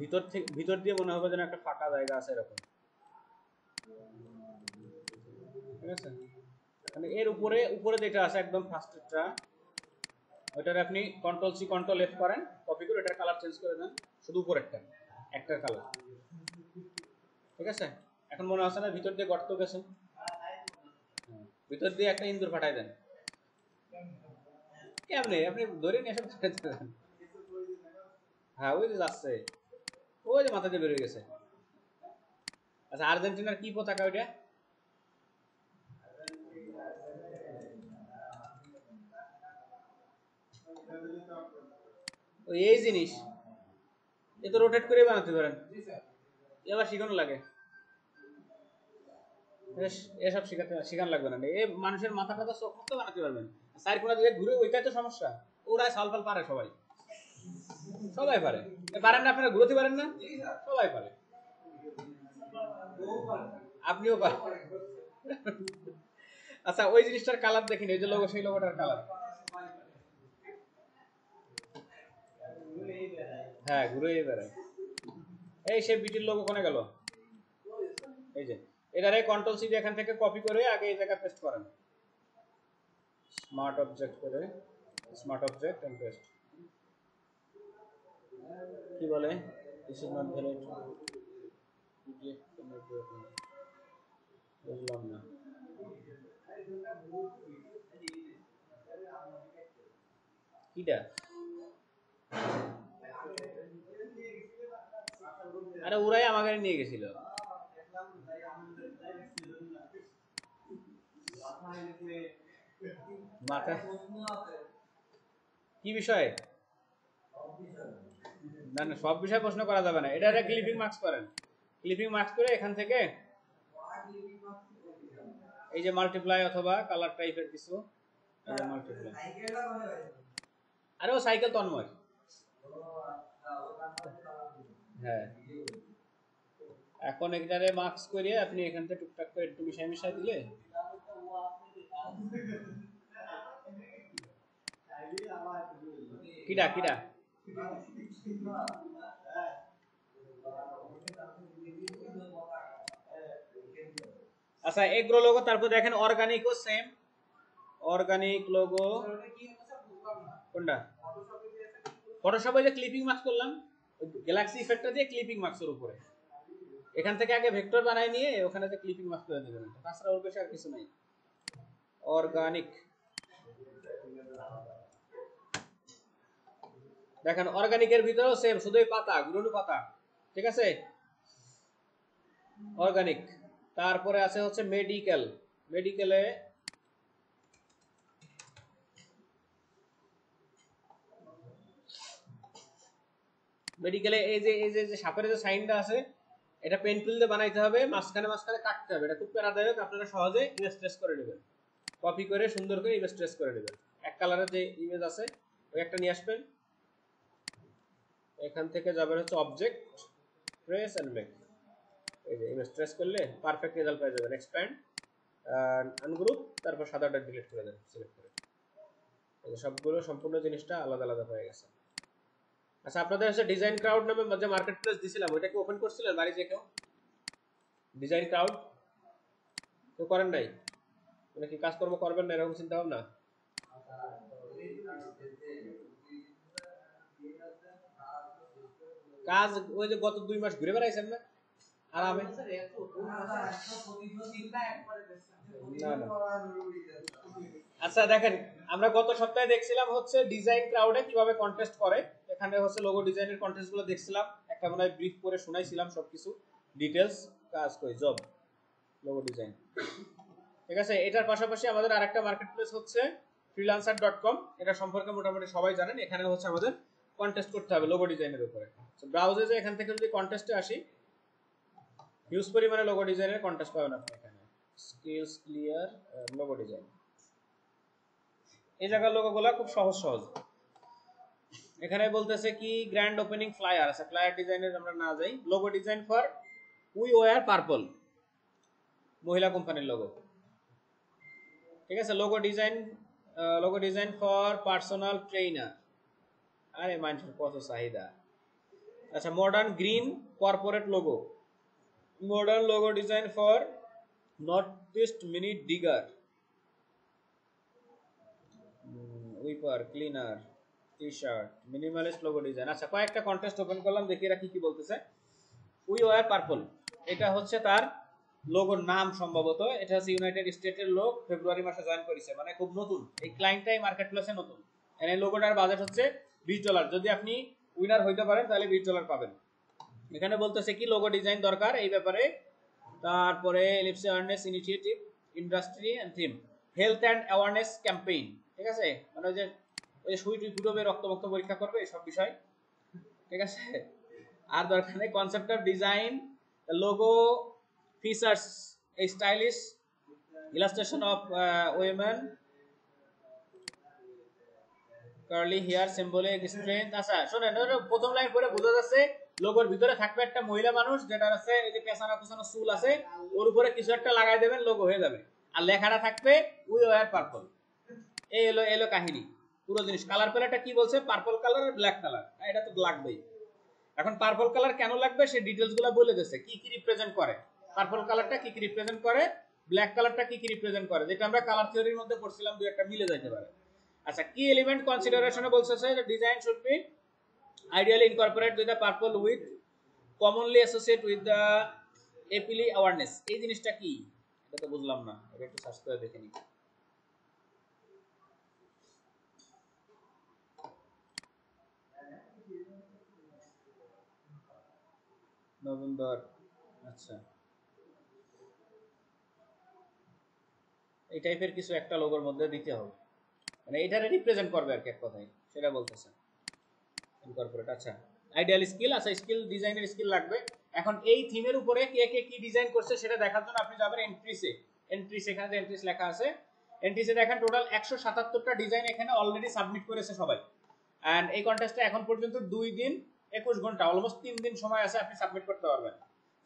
ভিতর দিয়ে মনে হবে যেন একটা ফাঁকা জায়গা আছে এরকম, ঠিক আছে। মানে এর উপরে যেটা আছে একদম ফার্স্টেরটা, ওইটার আপনি কন্ট্রোল সি কন্ট্রোল এফ করেন, কপি করে এটার কালার চেঞ্জ করে দেন, শুধু উপরেরটা একটার কালার, ঠিক আছে। এখন মনে হচ্ছে না ভিতর দিয়ে গর্ত গেছে, ভিতর দিয়ে একটা ইন্দুর ফাটাই দেন। কেমনে আপনি ধরে নিয়ে এসে দেন। হ্যাঁ ওই যে যাচ্ছে, ওই যে মাথা দিয়ে বেরিয়ে গেছে। আচ্ছা আর্জেন্টিনার কি পতাকা ওইটা? ওই এই জিনিস এ তো রোটেট করে বানাতে পারেন, এবার শিখানো লাগে। এসব শিখান লাগবে না, এই মানুষের মাথাটা তো চোখ মতো বানাতে পারবেন। চার কোনা দিকে ঘুরে, ওইটাই তো সমস্যা। ওরা সালফাল পারে, সবাই পারে। পারেন না আপনারা? ঘুরতে পারেন না? সবাই পারে, আপনিও পারেন। আচ্ছা ওই জিনিসটার কালার দেখেন, এই যে লোগো, সেই লোগোটার কালার। হ্যাঁ ঘুরে বেড়ায়। এই সে বিটির লোগো কোনে গেল? এই যে এটারে কন্ট্রোল সি দিয়ে এখান থেকে কপি করে আগে এই জায়গায় পেস্ট করেন, স্মার্ট অবজেক্ট করে, স্মার্ট অবজেক্ট এন্ড পেস্ট। কি বলে দিস ইজ নট ভ্যালিড, বুঝলাম না। কিটা? আরে ওরাই আমাকে নিয়ে গেছিল। মাথা কি বিষয়? না না সব বিষয়ে প্রশ্ন করা যাবে না, এটা একটা ক্লিপিং মার্কস করেন, ক্লিপিং মার্কস করে এখান থেকে এই যে মাল্টিপ্লাই অথবা কালার টাইপের কিছু, এই যে মাল্টিপ্লাই। আরে ও সাইকেল তন্ময়। হ্যাঁ এখন এখানে মার্কস করে আপনি এখান থেকে টুকটাক করে একটু মিশাই মিশাই দিলে কিডা কিডা আচ্ছা এগ্রো লোগো, তারপর দেখেন অর্গানিকও সেম, অর্গানিক লোগো কোনটা? ফটোশপে যে ক্লিপিং মার্কস করলাম গ্যালাক্সি ইফেক্টটা দিয়ে ক্লিপিং মার্কসের উপরে এখান থেকে আগে ভেক্টর বানাই নিয়ে ওখানে যে ক্লিপিং মার্কস করে দিবেন, তাছাড়া ওর বেশি আর কিছু নাই। অর্গানিক দেখেন অর্গানিকের ভিতরেও সেম, শুধু পাতা গুরুলু পাতা, ঠিক আছে অর্গানিক। তারপরে আছে হচ্ছে মেডিকেল, মেডিকেলে মেডিকেলে এই যে সাপের যে সাইনটা আছে এটা পেন্সিল দিয়ে বানাইতে হবে, মাঝখানে মাঝখানে কাটতে হবে, এটা খুব প্যারাদায়ক, আপনারা সহজে ইমেজ ট্রেস করে নেবেন, কপি করে সুন্দর করে ইমেজ ট্রেস করে নেবেন। এক কালারের যে ইমেজ আছে ওই একটা নিয়ে আসবেন, এখান থেকে যাবেন হচ্ছে অবজেক্ট, ট্রেস এন্ড মেক, এই যে ইমেজ ট্রেস করলে পারফেক্ট রেজাল্ট পেয়ে যাবেন। এক্সপ্যান্ড আনগ্রুপ, তারপর সাদাটা ডিলিট করে দেন সিলেক্ট করে, এই যে সবগুলো সম্পূর্ণ জিনিসটা আলাদা আলাদা হয়ে গেছে। আচ্ছা আপনাদের হচ্ছে ডিজাইন ক্রাউড নামে যে মার্কেট প্লেস দিছিলাম ওইটা কি ওপেন করছিলেন বাড়ি যে কেউ? ডিজাইন ক্রাউড তো করেন নাই, মানে কি কাজকর্ম করবেন না এরকম চিন্তা ভাবনা? কাজ ওই যে গত 2 মাস ঘুরে বেড়াইছেন না আরামে? না না আচ্ছা দেখেন আমরা গত সপ্তাহে দেখছিলাম হচ্ছে ডিজাইন ক্রাউডে কিভাবে কন্টেস্ট করে, এখানে হচ্ছে লোগো ডিজাইনের কন্টেস্ট গুলো দেখছিলাম, একটা মনে হয় ব্রিফ করে শোনাইছিলাম সবকিছু ডিটেইলস, কাজ কই জব লোগো ডিজাইন, ঠিক আছে। এটার পাশাপাশি আমাদের আরেকটা মার্কেট প্লেস হচ্ছে freelancer.com, এটা সম্পর্কে মোটামুটি সবাই জানেন। এখানে হচ্ছে আমাদের কন্টেস্ট করতে হবে লোগো ডিজাইনের উপরে, ব্রাউজে যে এখান থেকে যদি কন্টেস্টে আসি হিউজ পরিমাণে লোগো ডিজাইনের কন্টেস্ট পাবেন আপনি এখানে, স্কিলস ক্লিয়ার লোগো ডিজাইন, এই জায়গার লোগোগুলো খুব সহজ সহজ। এখানে বলতেছে কি গ্র্যান্ড ওপেনিং ফ্লায়ার আছে, ফ্লায়ার ডিজাইনের আমরা না যাই, logo design for we were purple, মহিলা কোম্পানির লোগো, ঠিক আছে। Logo design for personal trainer, আরে মানুষের কত চাহিদা। আচ্ছা modern green corporate logo, modern logo design for north east mini digger, wiper cleaner T shirt, minimalist logo design. আচ্ছা কয়েকটা কন্টেস্ট ওপেন করলাম, দেখি এরা কি কি বলতেছে। উই ওয়্যার পার্পল, এটা হচ্ছে তার লোগোর নাম সম্ভবত, এটা হচ্ছে ইউনাইটেড স্টেটের লোক, ফেব্রুয়ারি মাসে জয়েন করেছে, মানে খুব নতুন এই ক্লায়েন্টটাই মার্কেট প্লেসে নতুন। এর লোগোটার বাজেট হচ্ছে $20, যদি আপনি উইনার হইতে পারেন তাহলে $20 পাবেন। এখানে বলতেছে কি লোগো ডিজাইন দরকার এই ব্যাপারে, তারপরে ellipse awareness initiative, industry and theme, health and awareness campaign, ঠিক আছে, মানে ওই যে সুই টুই ফুটবে রক্ত পরীক্ষা করবে এইসব বিষয়, ঠিক আছে। আর দরকার নেই concept of design, logo features, a stylish illustration of women curly hair symbolic strength। আচ্ছা শুনেন প্রথম লাইন পড়ে বোঝা যাচ্ছে লোগোর ভিতরে থাকবে একটা মহিলা মানুষ, যেটা আছে এই যে পেছানো পেছানো চুল আছে, ওর উপরে কিছু একটা লাগাই দেবেন লোগো হয়ে যাবে, আর লেখাটা থাকবে উই ওয়্যার পার্পল। এই এলো কাহিনী পুরো জিনিস। কালার প্যালেটটা কি বলছে? পার্পল কালার আর ব্ল্যাক কালার, এটা তো লাগবেই। এখন পার্পল কালার কেন লাগবে সে ডিটেইলস গুলো বলে দিয়েছে, কি কি রিপ্রেজেন্ট করে, পার্পল কালারটা কি কি রিপ্রেজেন্ট করে, ব্ল্যাক কালারটা কি কি রিপ্রেজেন্ট করে, যেটা আমরা কালার থিওরির মধ্যে পড়ছিলাম, দুই একটা মিলে যাইতে পারে। আচ্ছা, কি এলিমেন্ট কনসিডারেশনে বলতেছে যে design should be ideally incorporate with the purple with commonly associate with the epilepsy awareness. এই জিনিসটা কি, এটা তো বুঝলাম না, এটা একটু সার্চ করে দেখে নিই। নভেম্বর, আচ্ছা এই টাইপের কিছু একটা লোগোর মধ্যে দিতে হবে, মানে এটারে রিপ্রেজেন্ট করবে আর কি এক কথায়, সেটা বলতেছে ইনকর্পোরেট। আচ্ছা আইডিয়াল স্কিল, আচ্ছা স্কিল ডিজাইনের স্কিল লাগবে। এখন এই থিমের উপরে কে কে কি ডিজাইন করছে সেটা দেখার জন্য আপনি যাবেন এন্ট্রিসে। এন্ট্রিস, এখানে যে এন্ট্রিস লেখা আছে, এন্ট্রিসে দেখেন টোটাল 177টা ডিজাইন এখানে অলরেডি সাবমিট করেছে সবাই। এন্ড এই কন্টেস্টে এখন পর্যন্ত 2 দিন 21 ঘন্টা, অলমোস্ট 3 দিন সময় আছে, আপনি সাবমিট করতে পারবেন।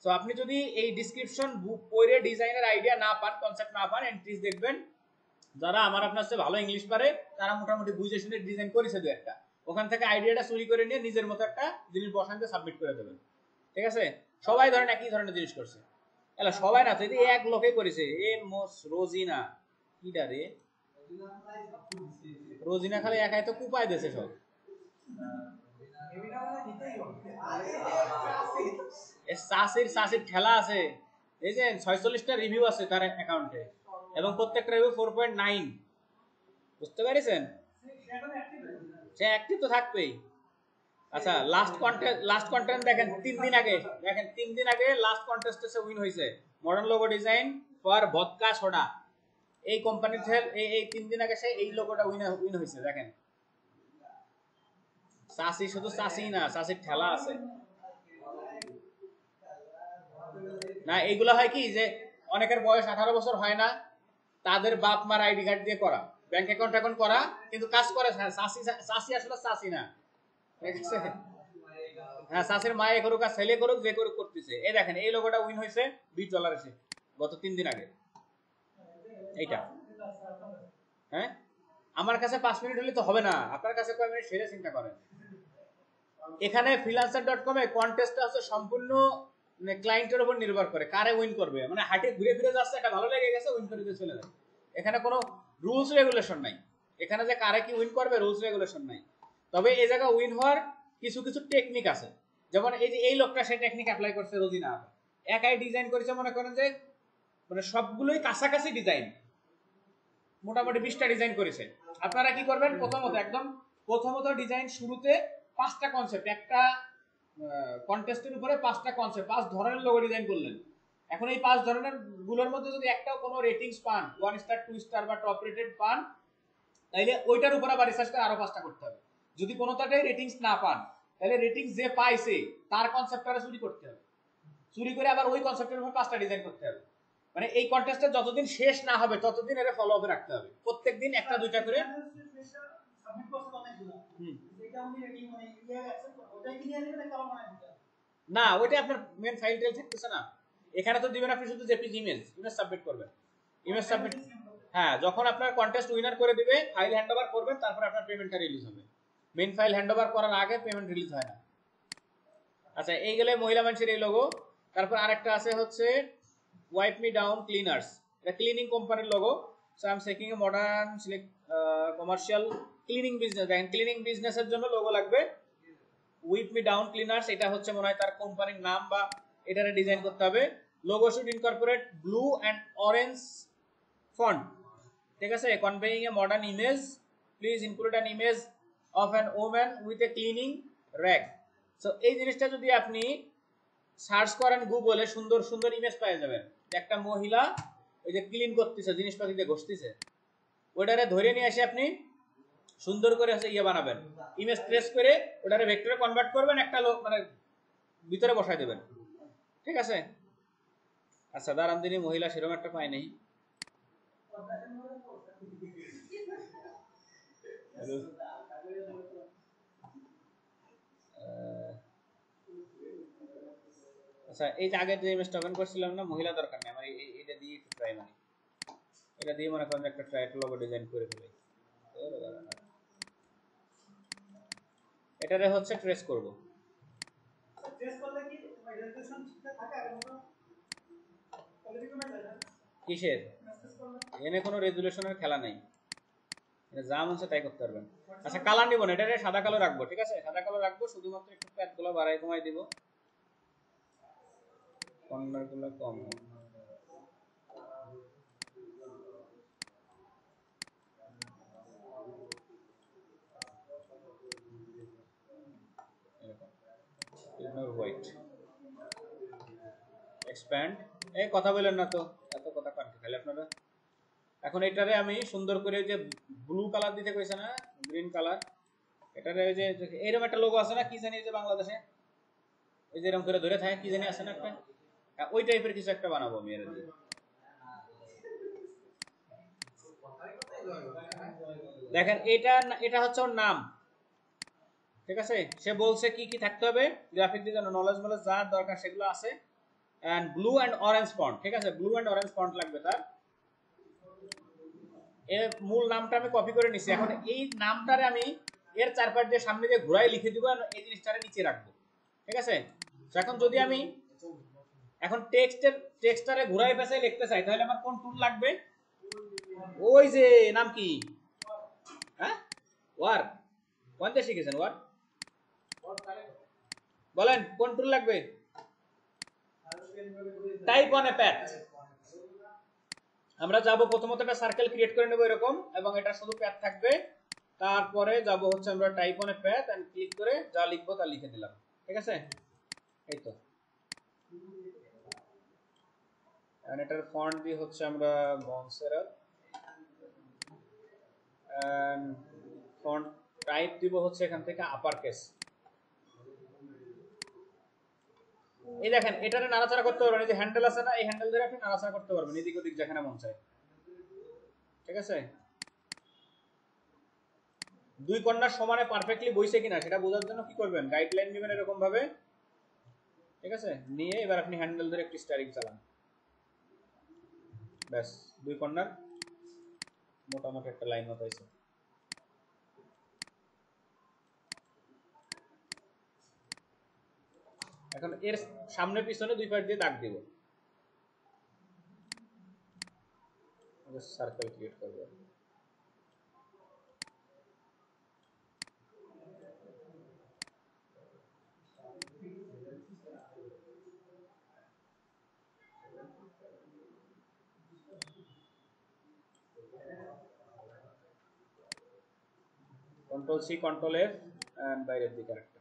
সো আপনি যদি এই ডিসক্রিপশন বুক পড়ে ডিজাইনের আইডিয়া না পান, কনসেপ্ট না পান, এন্ট্রিস দেখবেন। যারা আমার আপনার চেয়ে ভালো ইংলিশ পারে তারা মোটামুটি বুঝে শুনে ডিজাইন করেছে দু একটা, ওখান থেকে আইডিয়াটা চুরি করে নিয়ে নিজের মতো একটা জিনিস বসাতে সাবমিট করে দেবেন। ঠিক আছে, সবাই ধরেন একই ধরনের জিনিস করছে, এলা সবাই না তো, এই এক লোকে করেছে, এ মোস রোজিনা কিডা রে, রোজিনা খালি একাই তো কুপায় দেছে সব। সাসির ঠেলা আছে, এই যে 46টা রিভিউ আছে তার অ্যাকাউন্টে, এবং প্রত্যেকটা রিভিউ 4.9, বুঝতে পেরেছেন, সে অ্যাক্টিভ তো থাকবেই। আচ্ছা লাস্ট কন্টেন্ট দেখেন 3 দিন আগে, দেখেন 3 দিন আগে লাস্ট কন্টেস্টে সে উইন হয়েছে, modern logo design for vodka soda. এই কোম্পানির এই 3 দিন আগে সে এই লোগোটা উইন হয়েছে। দেখেন সাসি, শুধু সাসি না, সাসির ঠেলা আছে না। এইগুলা হয় কি যে অনেকের বয়স 18 বছর হয় না, তাদের বাপ মার আইডি কার্ড দিয়ে করা, ব্যাংক অ্যাকাউন্ট এখন করা, কিন্তু কাজ করে সাসি আসলে সাসি না, ঠিক আছে। হ্যাঁ, সাসির মায়ে করুক আর ছেলে করুক, যে করুক করতেছে। এই দেখেন এই লোগোটা উইন হয়েছে $20 এসে গত 3 দিন আগে, এইটা। হ্যাঁ, আমার কাছে 5 মিনিট হলে তো হবে না, আপনার কাছে কয় মিনিট সেটা চিন্তা করেন। এখানে freelancer.com এ কন্টেস্টটা হচ্ছে সম্পূর্ণ মানে ক্লায়েন্টের উপর নির্ভর করে কারে উইন করবে, মানে হাটে ঘুরে ফিরে যাচ্ছে, এটা ভালো লেগে গেছে উইন করে দিয়ে চলে যায়। এখানে কোনো রুলস রেগুলেশন নাই, এখানে যে কারে কি উইন করবে রুলস রেগুলেশন নাই। তবে এই জায়গা উইন হওয়ার কিছু কিছু টেকনিক আছে, যেমন এই যে এই লোকটা সেই টেকনিক অ্যাপ্লাই করছে, রোজিনা একাই ডিজাইন করেছে, মনে করেন যে মানে সবগুলোই কাছাকাছি ডিজাইন, মোটামুটি 20টা ডিজাইন করেছে। আপনারা কি করবেন, প্রথমত ডিজাইন শুরুতে 5টা কনসেপ্ট, একটা কন্টেস্টের উপরে 5টা কনসেপ্ট, 5 ধরনের লোগো ডিজাইন করলেন। এখন এই 5 ধরনের গুলোর মধ্যে যদি একটাও কোনো রেটিংস পান, 1 স্টার 2 স্টার বা টপ রেটেড পান, তাহলে ওইটার উপর আবার রিসার্চ করে আরো 5টা করতে হবে। যদি কোনোটাতেই রেটিংস না পান, তাহলে রেটিংস যে পাইছে তার কনসেপ্টটা চুরি করতে হবে, চুরি করে আবার ওই কনসেপ্টের উপর 5টা ডিজাইন করতে হবে। মানে এই কন্টেস্টটা যতদিন শেষ না হবে ততদিন এর ফলো আপে রাখতে হবে, প্রত্যেকদিন একটা দুইটা করে। না, ওইটা আপনার মেন ফাইল টেল থাকতেছে না, এখানে তো দিবেন আপনি শুধু জেপিজি ইমেজ সাবমিট করবেন, ইমেজ সাবমিট। হ্যাঁ, যখন আপনার কন্টেস্ট উইনার করে দিবে ফাইল হ্যান্ডওভার করবেন, তারপর আপনার পেমেন্টটা রিলিজ হবে। মেন ফাইল হ্যান্ডওভার করার আগে পেমেন্ট রিলিজ হয় না। আচ্ছা, এই গেলে মহিলা মানুষের এই লোগো। তারপর আরেকটা আছে হচ্ছে ওয়াইপ মি ডাউন ক্লিনার্স, এটা ক্লিনিং কোম্পানির logo. So I am checking a modern commercial cleaning business. দেখেন ক্লিনিং বিজনেসের জন্য লোগো লাগবে, উইপ মি ডাউন ক্লিনার্স, এটা হচ্ছে মনে হয় তার কোম্পানির নাম বা এটারে ডিজাইন করতে হবে। Logo should incorporate blue and orange font, ঠিক আছে, conveying a modern image, please include an image of an woman with a cleaning rack. So এই জিনিসটা যদি আপনি সার্চ করেন গুগলে, সুন্দর সুন্দর ইমেজ পেয়ে যাবেন, একটা মহিলা ওই যে ক্লিন করতেছে, জিনিসপাতি দিয়ে ঘষতেছে, ওইটারে ধরে নিয়ে এসে আপনি সুন্দর করে ইয়ে বানাবেন, ইমেজ ট্রেস করে ওটারে ভেক্টরে কনভার্ট করবেন, একটা লোক মানে ভিতরে বসাই দেবেন, ঠিক আছে। আচ্ছা, দাঁড়ান দিনই মহিলা সেরকম একটা পাই নাই। আচ্ছা, এই যে আগের যে ইমেজটা ওপেন করছিলাম না, মহিলা দরকার নেই আমার, এটা দিয়ে একটু ট্রাই মারি, এটা দিয়ে মনে করেন একটা ট্রাই লোগো ডিজাইন করে ফেলি। এটারে হচ্ছে ট্রেস করব, কিসের এনে কোনো রেজুলেশনের খেলা নাই, যা মন চায় তাই করতে পারবেন। আচ্ছা কালার নিব না, এটা সাদা কালো রাখবো, ঠিক আছে সাদা কালো রাখবো, শুধুমাত্র একটু প্যাচগুলো বাড়াই কমাই দিব, কর্নার গুলো কম হোয়াইট এক্সপ্যান্ড। এই কথা বলেন না তো, এত কথা কান খাইলে আপনারা। এখন এটারে আমি সুন্দর করে যে ব্লু কালার দিতে কইছে না, গ্রিন কালার, এটারে ওই যে এরকম একটা লোগো আছে না কি জানি যে বাংলাদেশে ওই যে এরকম করে ধরে থাকে কি জানি আছে না একটা, ওই টাইপের কিছু একটা বানাবো আমি এর দিয়ে। দেখেন এটা এটা হচ্ছে ওর নাম, ঠিক আছে সে বলছে কি কি থাকতে হবে গ্রাফিক ডিজাইন নলেজ নলেজ যার দরকার সেগুলো আছে, and blue and orange font, ঠিক আছে ব্লু এন্ড অরেঞ্জ ফন্ট লাগবে তার। এর মূল নামটা আমি কপি করে নিছি, এখন এই নামটারে আমি এর চারপাশ দিয়ে সামনে দিয়ে ঘুরাই লিখে দিব, এই জিনিসটারে নিচে রাখবো, ঠিক আছে। এখন যদি আমি এখন টেক্সটারে ঘুরাই পেছাই লিখতে চাই তাহলে আমার কোন টুল লাগবে? ওই যে নাম কি, হ্যাঁ ওয়ার্ড, কোনটা শিখেছেন ওয়ার্ড বলেন, কোন টুল লাগবে? Type on a path. আমরা যাব প্রথমত একটা সার্কেল ক্রিয়েট করে নেব এরকম, এবং এটা শুধু প্যাথ থাকবে, তারপরে যাব হচ্ছে আমরা type on a path and click করে যা লিখবো তা লিখে দিলাম, ঠিক আছে। এই তো এন্ড এটার ফন্ট দিয়ে হচ্ছে আমরা মনসেরাত, এন্ড ফন্ট টাইপ দিব হচ্ছে এখান থেকে আপার কেস। এই দেখেন এটারে নাড়াচাড়া করতে পারবেন, এই যে হ্যান্ডেল আছে না, এই হ্যান্ডেল ধরে আপনি নাড়াচাড়া করতে পারবেন এদিক ওদিক যেখানে মন চায়, ঠিক আছে। দুই কর্নার সমানে পারফেক্টলি বইছে কিনা সেটা বোঝার জন্য কি করবেন, গাইডলাইন নেবেন এরকম ভাবে, ঠিক আছে, নিয়ে এবার আপনি হ্যান্ডেল ধরে একটু স্টারিং চালান, ব্যাস দুই কর্নার মোটামুটি একটা লাইন মতো হয়েছে। এখন এর সামনে পিছনে দুই পাশ দিয়ে দাগ দিব, সার্কেল ক্রিয়েট করব। Control C control F and বাইরের দিকে আরেকটা।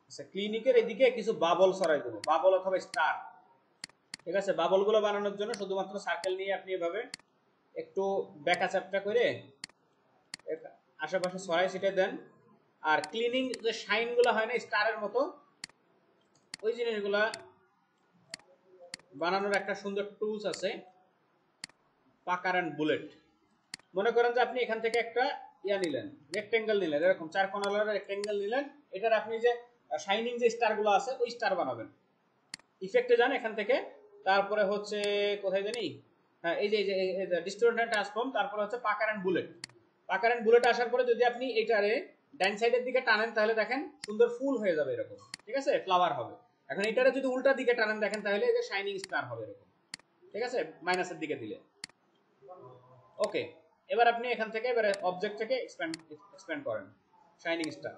আচ্ছা ক্লিনিকের এদিকে কিছু বাবল সরাই দেবো, বাবল অথবা স্টার, ঠিক আছে। বাবল গুলো বানানোর জন্য শুধুমাত্র সার্কেল নিয়ে আপনি এভাবে একটু ব্যাকা চ্যাপটা করে আশেপাশে সরাই ছিটে দেন, আর ক্লিনিং যে শাইন গুলো হয় না স্টারের মতো, ওই জিনিসগুলা বানানোর একটা সুন্দর টুলস আছে, পাকার এন্ড বুলেট। মনে করেন যে আপনি এখান থেকে একটা ইয়া নিলেন, রেক্টেঙ্গেল নিলেন, এরকম চার কোণার রেক্টেঙ্গেল নিলেন, এটার আপনি যে শাইনিং যে স্টার গুলো আছে ওই স্টার বানাবেন। ইফেক্টে যান এখান থেকে, তারপরে হচ্ছে কোথায় জানি, হ্যাঁ এই যে ডিস্টোর্ট এন্ড ট্রান্সফর্ম, তারপরে হচ্ছে পাকার এন্ড বুলেট। পাকার এন্ড বুলেট আসার পরে যদি আপনি এটারে ডাইন সাইডের দিকে টানেন তাহলে দেখেন সুন্দর ফুল হয়ে যাবে এরকম, ঠিক আছে, ফ্লাওয়ার হবে। এখন এটারে যদি উল্টা দিকে টানেন দেখেন তাহলে এই যে শাইনিং স্টার হবে এরকম, ঠিক আছে, মাইনাসের দিকে দিলে। ওকে, এবার আপনি এখান থেকে এবারে অবজেক্ট থেকে এক্সপ্যান্ড করেন শাইনিং স্টার,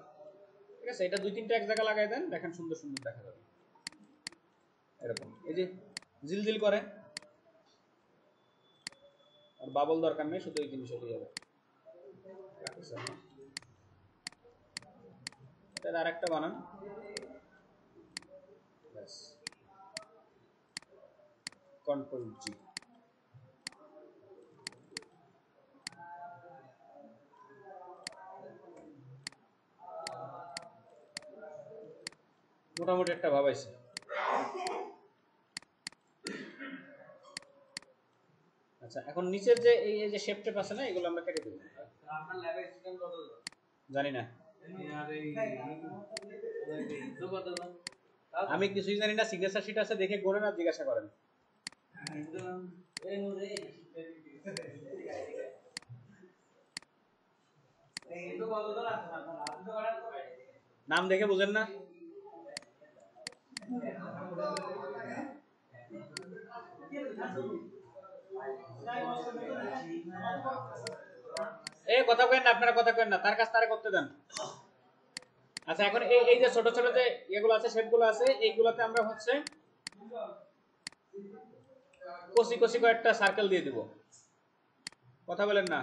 ঠিক আছে। এটা দুই তিনটা এক জায়গা লাগাই দেন, দেখেন সুন্দর সুন্দর দেখা যাবে এরকম, এই যে জিলজিল করে। আর বাবল দরকার নেই, শুধু এই জিনিস হয়ে যাবে। এটা আরেকটা বানান, ব্যাস কন্ট্রোল জি। মোটামুটি একটা ভাবাইছে। আচ্ছা আচ্ছা এখন নিচের যে এই যে শেপ টেপ আছে না এগুলো আমরা কেটে দেব। আপনার ল্যাবে স্টুডেন্ট কত জানি না, আমি কিছুই জানি না। সিগনেচার শিট আছে দেখে করে না জিজ্ঞাসা করেন। নাম দেখে বুঝেন না? এই কথা কেন না, আপনারা কথা কেন না, তার কাছে তারে করতে দেন। আচ্ছা এখন এই যে ছোট ছোট যে এগুলো আছে শেপগুলো আছে এইগুলোতে আমরা হচ্ছে কচি কচি কয়েকটা সার্কেল দিয়ে দিব। কথা বলেন না?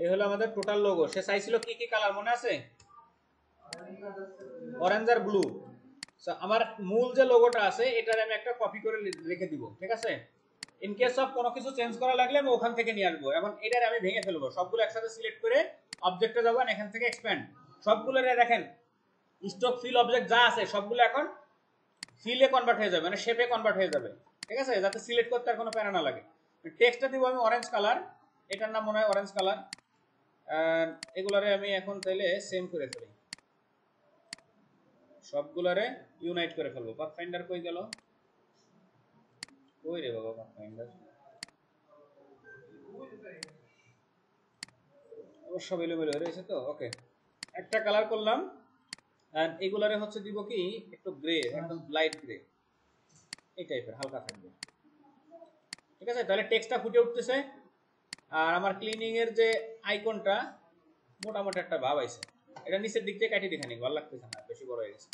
এই হলো আমাদের টোটাল লোগো। সে চাইছিল কি কি কালার মনে আছে? অরেঞ্জ আর ব্লু। আমার মূল যে লোগোটা আছে এটার আমি একটা কপি করে রেখে দিব, ঠিক আছে? ইন কেস অফ কোনো কিছু চেঞ্জ করা লাগলে আমি ওখান থেকে নিয়ে আসবো। এবং এটার আমি ভেঙে ফেলবো, সবগুলো একসাথে সিলেক্ট করে অবজেক্টে যাবো, এখান থেকে এক্সপ্যান্ড সবগুলো দেখেন স্টক ফিল অবজেক্ট যা আছে সবগুলো এখন ফিলে কনভার্ট হয়ে যাবে, মানে শেপে কনভার্ট হয়ে যাবে, ঠিক আছে? যাতে সিলেক্ট করতে আর কোনো প্যারা না লাগে। টেক্সটটা দিব আমি অরেঞ্জ কালার, এটার নাম মনে হয় অরেঞ্জ কালার। এগুলারে আমি এখন তাইলে সেম করে ফেলি, সবগুলারে ইউনাইট করে ফেলবো। পাথফাইন্ডার কই গেল? কই রে বাবা পাথফাইন্ডার? সব এলোমেলো রয়েছে তো। ওকে, একটা কালার করলাম। এন্ড এগুলারে হচ্ছে দিব কি একটু গ্রে, একদম লাইট গ্রে, এই টাইপের হালকা থাকবে, ঠিক আছে? তাহলে টেক্সটটা ফুটে উঠতেছে। আর আমার ক্লিনিং এর যে আইকনটা মোটামুটি একটা ভাব আইছে। এটা নিচের দিক থেকে কাটি দেখানি, ভালো লাগতেছে না, বেশি বড় হয়ে গেছে।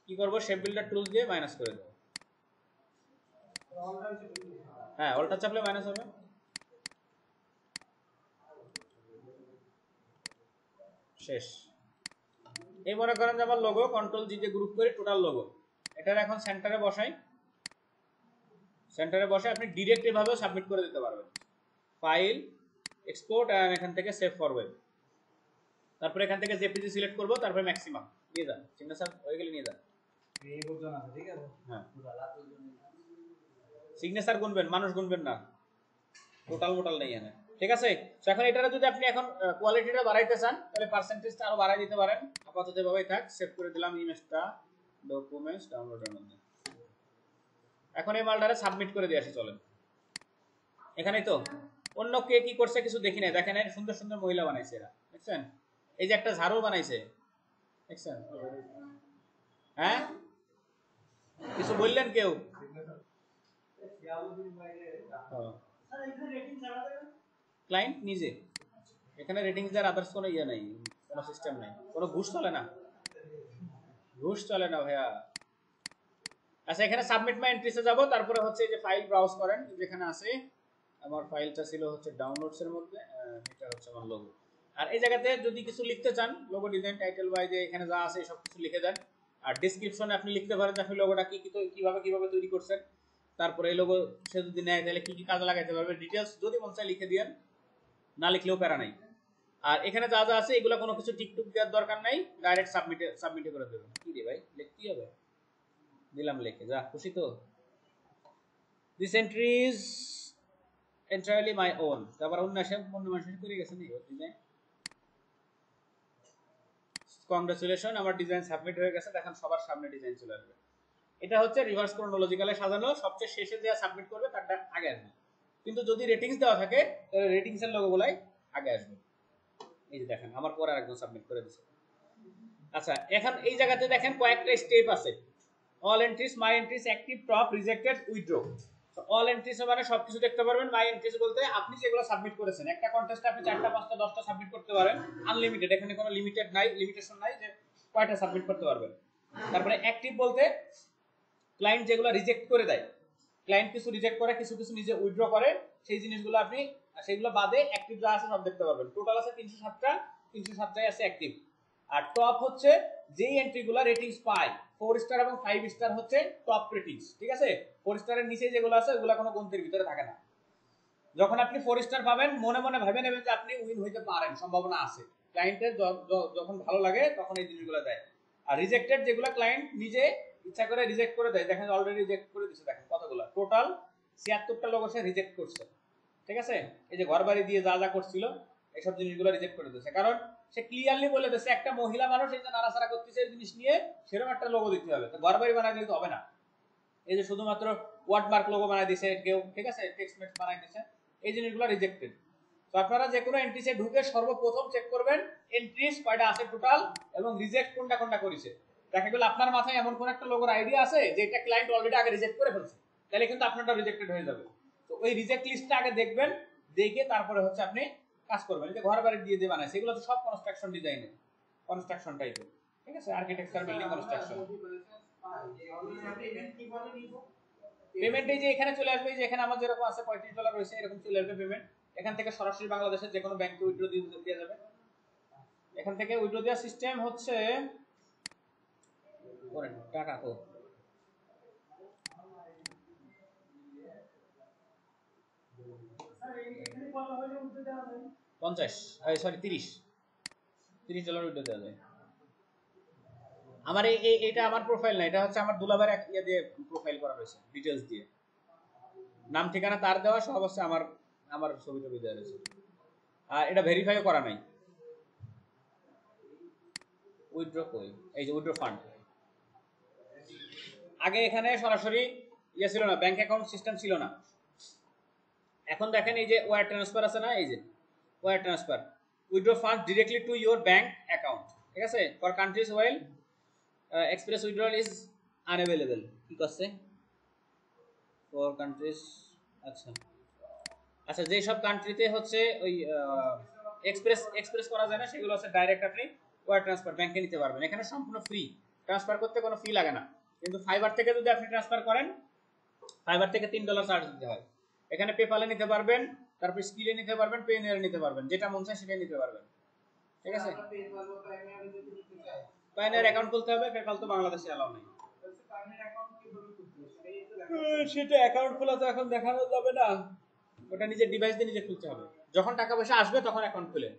কি করবো? শেপ বিল্ডার টুলস দিয়ে মাইনাস করে দেবো। হ্যাঁ, অল্টার চাপলে মাইনাস হবে। শেষ। এই মনে করেন যে আমার লোগো কন্ট্রোল জি দিয়ে গ্রুপ করে টোটাল লোগো, এটার এখন সেন্টারে বসাই। সেন্টারে বসে আপনি ডিরেক্ট এভাবেও সাবমিট করে দিতে পারবেন। ফাইল, এক্সপোর্ট, আর এখান থেকে সেভ ফরওয়ার্ড। তারপরে এখান থেকে জেপিজি সিলেক্ট করব, তারপরে ম্যাক্সিমাম নিয়ে যান। সিগনেচার হয়ে গেলে নিয়ে যান। এই পর্যন্ত আছে, ঠিক আছে? হ্যাঁ, সিগনেচার গুনবেন, মানুষ গুনবেন না, টোটাল মোটাল নেই এখানে, ঠিক আছে? তো এখন এটারে যদি আপনি এখন কোয়ালিটিটা বাড়াইতে চান তাহলে পার্সেন্টেজটা আরো বাড়াই দিতে পারেন। আপাতত এভাবেই থাক। সেভ করে দিলাম ইমেজটা, ডকুমেন্টস ডাউনলোডের মধ্যে। এখন এই মালটারে সাবমিট করে দিয়ে আসি, চলেন। এখানেই তো অন্য কে কি করছে কিছু দেখি নাই, দেখেন সুন্দর সুন্দর মহিলা বানাইছে এরা, দেখছেন? এই যে একটা ঝাড়ু বানাইছে, দেখছেন? হ্যাঁ, কিছু বললেন কেউ? ক্লায়েন্ট নিজে, এখানে রেটিংস দেওয়ার আদার্স কোনো ইয়ে নাই, কোনো সিস্টেম নাই, কোনো ঘুষ চলে না, ঘুষ চলে না ভাইয়া। আচ্ছা, এখানে সাবমিট মাই এন্ট্রিসে যাব, তারপরে হচ্ছে যে ফাইল ব্রাউজ করেন, যেখানে আছে আমার ফাইলটা ছিল হচ্ছে ডাউনলোডস এর মধ্যে, এটা হচ্ছে আমার লোগো। আর এই জায়গাতে যদি কিছু লিখতে চান, লোগো ডিজাইন টাইটেল বাই যে এখানে যা আছে সব কিছু লিখে দেন। আর ডেসক্রিপশনে আপনি লিখতে পারেন যে আপনি লোগোটা কি কিভাবে তৈরি করছেন, তারপরে এই লোগো সে যদি নেয় তাহলে কি কি কাজে লাগাইতে পারবে, ডিটেলস যদি মন চায় লিখে দিয়েন, না লিখলেও প্যারা নাই। আর এখানে যা যা আছে এগুলো কোনো কিছু টিকটুক দেওয়ার দরকার নাই, ডাইরেক্ট সাবমিটে করে দেবেন। কি রে ভাই, লিখতেই হবে, দিলাম লিখে, যা খুশি তো? This entry is entirely my own। তারপর অন্য মানুষের করে গেছে নি ডিজাইন। কংগ্রাচুলেশন, আমার ডিজাইন সাবমিট হয়ে গেছে। দেখেন সবার সামনে ডিজাইন চলে আসবে। এটা হচ্ছে রিভার্স ক্রোনোলজিক্যালে সাজানো, সবচেয়ে শেষে যে সাবমিট করবে তারটা আগে আসবে। কিন্তু যদি রেটিংস দেওয়া থাকে তাহলে রেটিংস এর লোগোগুলাই আগে আসবে। এই যে দেখেন আমার পরে আরেকজন সাবমিট করে দিয়েছে। আচ্ছা, এখন এই জায়গাতে দেখেন কয়েকটা স্টেপ আছে। All entries, my entries, active, top, rejected, withdraw. All entries মানে সবকিছু দেখতে পারবেন। মাই এন্ট্রিজ বলতে আপনি যেগুলো সাবমিট করেছেন, একটা কন্টেস্টে আপনি 4টা 5টা 10টা সাবমিট করতে পারেন, আনলিমিটেড, এখানে কোনো লিমিটেশন নাই যে কয়টা সাবমিট করতে পারবেন। তারপরে অ্যাক্টিভ বলতে ক্লায়েন্ট যেগুলো রিজেক্ট করে দেয়, ক্লায়েন্ট কিছু রিজেক্ট করে, কিছু কিছু নিজে উইথড্র করে, সেই জিনিসগুলো আপনি সেগুলো বাদে অ্যাক্টিভ যা আছে সব দেখতে পারবেন। টোটাল আছে 307টা, 307টাই আছে অ্যাক্টিভ। আর টপ হচ্ছে যেই এন্ট্রিগুলো রেটিংস পায় 4 স্টার এবং 5 স্টার হচ্ছে টপ রেটিংস, ঠিক আছে। 4 স্টারের নিচে যেগুলো আছে ওগুলো কোনো গন্তির ভিতরে থাকে না। যখন আপনি 4 স্টার পাবেন মনে মনে ভাবে নেবেন যে আপনি উইন হইতে পারেন, সম্ভাবনা আছে। ক্লায়েন্টের যখন ভালো লাগে তখন এই জিনিসগুলো দেয়। আর রিজেক্টেড যেগুলো ক্লায়েন্ট নিজে ইচ্ছা করে রিজেক্ট করে দেয়, দেখেন অলরেডি রিজেক্ট করে দিয়েছে, দেখেন কতগুলো, টোটাল 76টা লোক সে রিজেক্ট করছে, ঠিক আছে। এই যে ঘরবাড়ি দিয়ে যা যা করছিল এইসব জিনিসগুলো রিজেক্ট করে দিয়েছে, কারণ সে ক্লিয়ারলি বলে দিয়েছে একটা মহিলা মানুষ এই যে নাড়াচাড়া করতেছে এই জিনিস নিয়ে সেরকম একটা লোগো দিতে হবে, তো ঘরবাড়ি বানাই দিতে হবে না। এই যে শুধুমাত্র ওয়ার্ডমার্ক লোগো বানাই দিয়েছে কেউ, ঠিক আছে, টেক্সট মেক্স বানাই দিয়েছে, এই জিনিসগুলো রিজেক্টেড। তো আপনারা যে কোনো এন্ট্রিসে ঢুকে সর্বপ্রথম চেক করবেন এন্ট্রিস কয়টা আছে টোটাল এবং রিজেক্ট কোনটা কোনটা করেছে। দেখা গেল আপনার মাথায় এমন কোন একটা লোগোর আইডিয়া আছে যে এটা ক্লায়েন্ট অলরেডি আগে রিজেক্ট করে ফেলছে, তাহলে কিন্তু আপনারটা রিজেক্টেড হয়ে যাবে। তো ওই রিজেক্ট লিস্টটা আগে দেখবেন, দেখে তারপরে হচ্ছে আপনি কাজ করবেন। এই যে ঘর বাড়ি দিয়ে বানায় সেগুলো তো সব কনস্ট্রাকশন ডিজাইনের, কনস্ট্রাকশন টাইপের, ঠিক আছে, আর্কিটেকচার, বিল্ডিং কনস্ট্রাকশন। পেমেন্ট এই যে এখানে চলে আসবে, যে এখানে আমার যেরকম আছে $35 রয়েছে এরকম চলে আসবে পেমেন্ট। এখান থেকে সরাসরি বাংলাদেশের যে কোনো ব্যাংকে উইথড্র দিয়ে যাবে। এখান থেকে উইথড্র দেওয়ার সিস্টেম হচ্ছে করেন টাকা তো 30 $30 উইথড্র দেওয়া যায়। আমার এটা আমার প্রোফাইল না, এটা হচ্ছে আমার দুলাভাইয়ের এক ইয়ে দিয়ে প্রোফাইল করা রয়েছে, ডিটেইলস দিয়ে নাম ঠিকানা তার দেওয়া সব হচ্ছে, আমার ছবি টবি দেওয়া রয়েছে। আর এটা ভেরিফাইও করা নাই। উইথড্র কই, এই যে উইথড্র ফান্ড, আগে এখানে সরাসরি ইয়ে ছিল না, ব্যাংক অ্যাকাউন্ট সিস্টেম ছিল না। এখন দেখেন এই যে ওয়্যার ট্রান্সফার আছে না, এই যে wire transfer, withdraw fund directly to your bank account, ঠিক আছে। For countries well express withdrawal is unavailable, কি করছে ফর কান্ট্রিজ, আচ্ছা আচ্ছা, যে সব কান্ট্রিতে হচ্ছে ওই এক্সপ্রেস করা যায় না সেগুলো হচ্ছে ডাইরেক্ট আপনি ওয়্যার ট্রান্সফার ব্যাংকে নিতে পারবেন। এখানে সম্পূর্ণ ফ্রি, ট্রান্সফার করতে কোনো ফি লাগে না। কিন্তু ফাইবার থেকে যদি আপনি ট্রান্সফার করেন, ফাইবার থেকে $3 চার্জ দিতে হয়। এখানে পেপালে নিতে পারবেন, তারপর স্কিলে নিতে পারবেন, পেনিয়ারে নিতে পারবেন, যেটা মন চায় সেটাই নিতে পারবেন, ঠিক আছে। পেনিয়ার অ্যাকাউন্ট খুলতে হবে, পেপাল তো বাংলাদেশে অ্যালাউ নেই। সেটা অ্যাকাউন্ট খোলা তো এখন দেখানো যাবে না, ওটা নিজের ডিভাইস দিয়ে নিজে খুলতে হবে। যখন টাকা পয়সা আসবে তখন অ্যাকাউন্ট খুলে,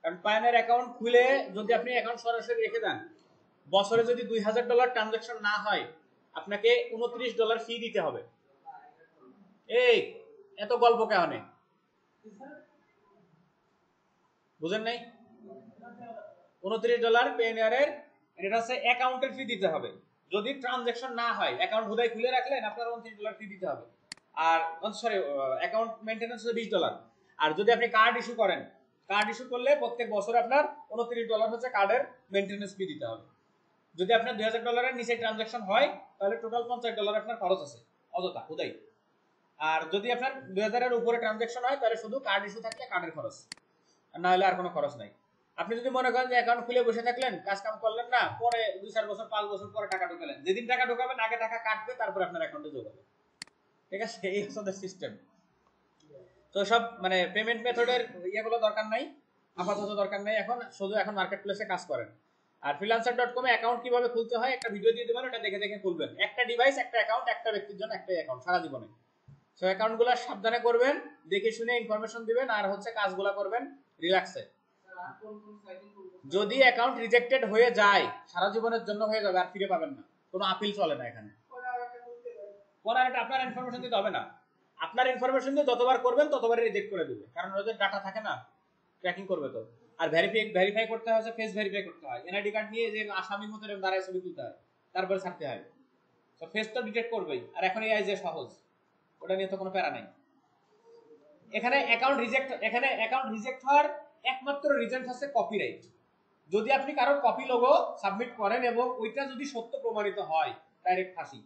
কারণ পায়নের অ্যাকাউন্ট খুলে যদি আপনি অ্যাকাউন্ট সরাসরি রেখে দেন, বছরে যদি $2000 ট্রানজাকশন না হয় আপনাকে $29 ফি দিতে হবে। এই এত গল্প কেন, বুঝেন নাই? $29 পেনিয়ারের, এটা হচ্ছে অ্যাকাউন্টের ফি দিতে হবে। যদি ট্রানজাকশন না হয়, অ্যাকাউন্ট হুদাই খুলে রাখলেন আপনার $29 ফি দিতে হবে। আর সরি, অ্যাকাউন্ট মেইনটেনেন্স হচ্ছে $20। আর যদি আপনি কার্ড ইস্যু করেন, কার্ড ইস্যু করলে প্রত্যেক বছর আপনার $29 হচ্ছে কার্ডের মেইনটেনেন্স ফি দিতে হবে। যদি আপনার $2000 নিচে ট্রানজাকশন হয় তাহলে টোটাল $50 আপনার খরচ আছে অযথা হুদাই। আর যদি আপনার 2000 উপরে ট্রানজাকশন হয় তাহলে শুধু কার্ড ইস্যু থাকলে কার্ডের খরচ, আর না হলে আর কোনো খরচ নাই। আপনি যদি মনে করেন যে অ্যাকাউন্ট খুলে বসে থাকলেন, কাজ কাম করলেন না, পরে 2-4 বছর 5 বছর পরে টাকা ঢোকালেন, যেদিন টাকা ঢোকাবেন আগে টাকা কাটবে, তারপর আপনার অ্যাকাউন্টে যোগাবে, ঠিক আছে। এই হচ্ছে সিস্টেম। তো সব মানে পেমেন্ট মেথডের ইয়েগুলো দরকার নাই, আপাতত দরকার নাই এখন, শুধু এখন মার্কেট প্লেসে কাজ করেন। আর freelancer.com এ অ্যাকাউন্ট কিভাবে খুলতে হয় একটা ভিডিও দিয়ে দেবেন, ওটা দেখে দেখে খুলবেন। একটা ডিভাইস একটা অ্যাকাউন্ট, একটা ব্যক্তির জন্য একটাই অ্যাকাউন্ট সারা জীবনে। সো অ্যাকাউন্টগুলো সাবধানে করবেন, দেখে শুনে ইনফরমেশন দিবেন, আর হচ্ছে কাজগুলো করবেন রিল্যাক্সে। যদি অ্যাকাউন্ট রিজেক্টেড হয়ে যায় সারা জীবনের জন্য হয়ে যাবে, আর ফিরে পাবেন না, কোনো আপিল চলে না এখানে। এটা আপনার ইনফরমেশন দিতে হবে না, আপনার ইনফরমেশন দিয়ে যতবার করবেন ততবারই রিজেক্ট করে দেবে, কারণ ওদের ডাটা থাকে না, ট্র্যাকিং করবে তো। আর ভেরিফাই করতে হয়, ফেস ভেরিফাই করতে হয়, এনআইডি কার্ড নিয়ে যে আসামির মতো দাঁড়ায় ছবি তুলতে হয়, তারপরে ছাড়তে হয়। তো ফেস তো ডিটেক্ট করবেই, আর এখন এআই যে সহজ, ওটা নিয়ে তো কোনো প্যারা নাই। এখানে অ্যাকাউন্ট রিজেক্ট হওয়ার একমাত্র রিজন হচ্ছে কপিরাইট। যদি আপনি কারো কপি লোগো সাবমিট করেন এবং ওইটা যদি সত্য প্রমাণিত হয়, ডাইরেক্ট ফাঁসি,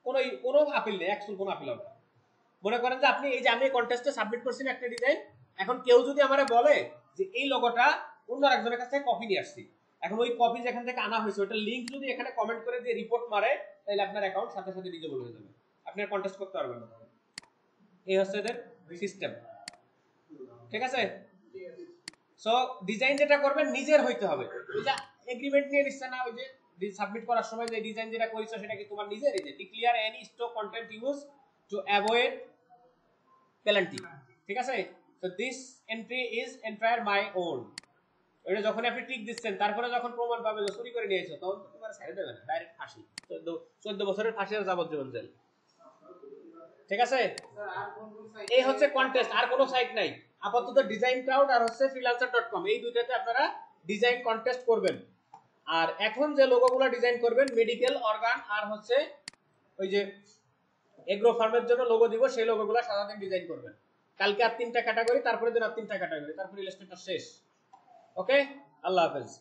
কোনো আপিল নেই, অ্যাকচুয়াল কোনো আপিল হবে না। মনে করেন যে আপনি এই যে আমি কন্টেস্টে সাবমিট করছি একটা ডিজাইন, এখন কেউ যদি আমারে বলে যে এই লোগোটা অন্য একজনের কাছে কপি নিয়ে আসছি, এখন ওই কপি যেখান থেকে আনা হয়েছে ওইটা লিংক যদি এখানে কমেন্ট করে দিয়ে রিপোর্ট মারে, তাহলে আপনার অ্যাকাউন্ট সাথে সাথে ডিজেবল হয়ে যাবে, আপনি আর কন্টেস্ট করতে পারবেন না। এই হচ্ছে এদের সিস্টেম, ঠিক আছে। সো ডিজাইন যেটা করবেন নিজের হইতে হবে। ওই যে এগ্রিমেন্ট নিয়ে নিচ্ছে না, ওই যে সাবমিট করার সময় যে ডিজাইন যেটা করেছো সেটা কি তোমার নিজের? এই যে declare any stock content use to avoid penalty, ঠিক আছে? So this entry is entire my own. ওইটা যখন আপনি টিক দিচ্ছেন, তারপরে যখন প্রমাণ পাবে যে চুরি করে নিয়েছো, তখন তো তোমার ছেড়ে দেবে না, ডাইরেক্ট ফাঁসি, 14 বছরের ফাঁসি আর যাবজ্জীবন জেল, ঠিক আছে? এই হচ্ছে কন্টেস্ট, আর কোনো সাইট নাই আপাতত। ডিজাইন ক্রাউড আর হচ্ছে freelancer.com, এই দুইটাতে আপনারা ডিজাইন কন্টেস্ট করবেন। আর এখন যে লোগোগুলো ডিজাইন করবেন মেডিকেল অর্গান আর হচ্ছে ওই যে এগ্রো ফার্মের জন্য লোগো দিব, সেই লোগোগুলো সারাদিন ডিজাইন করবেন। কালকে আর 3টা ক্যাটাগরি, তারপরে দিন আর 3টা ক্যাটাগরি, তারপরে ইলাস্ট্রেটর শেষ। ওকে, আল্লাহ হাফেজ।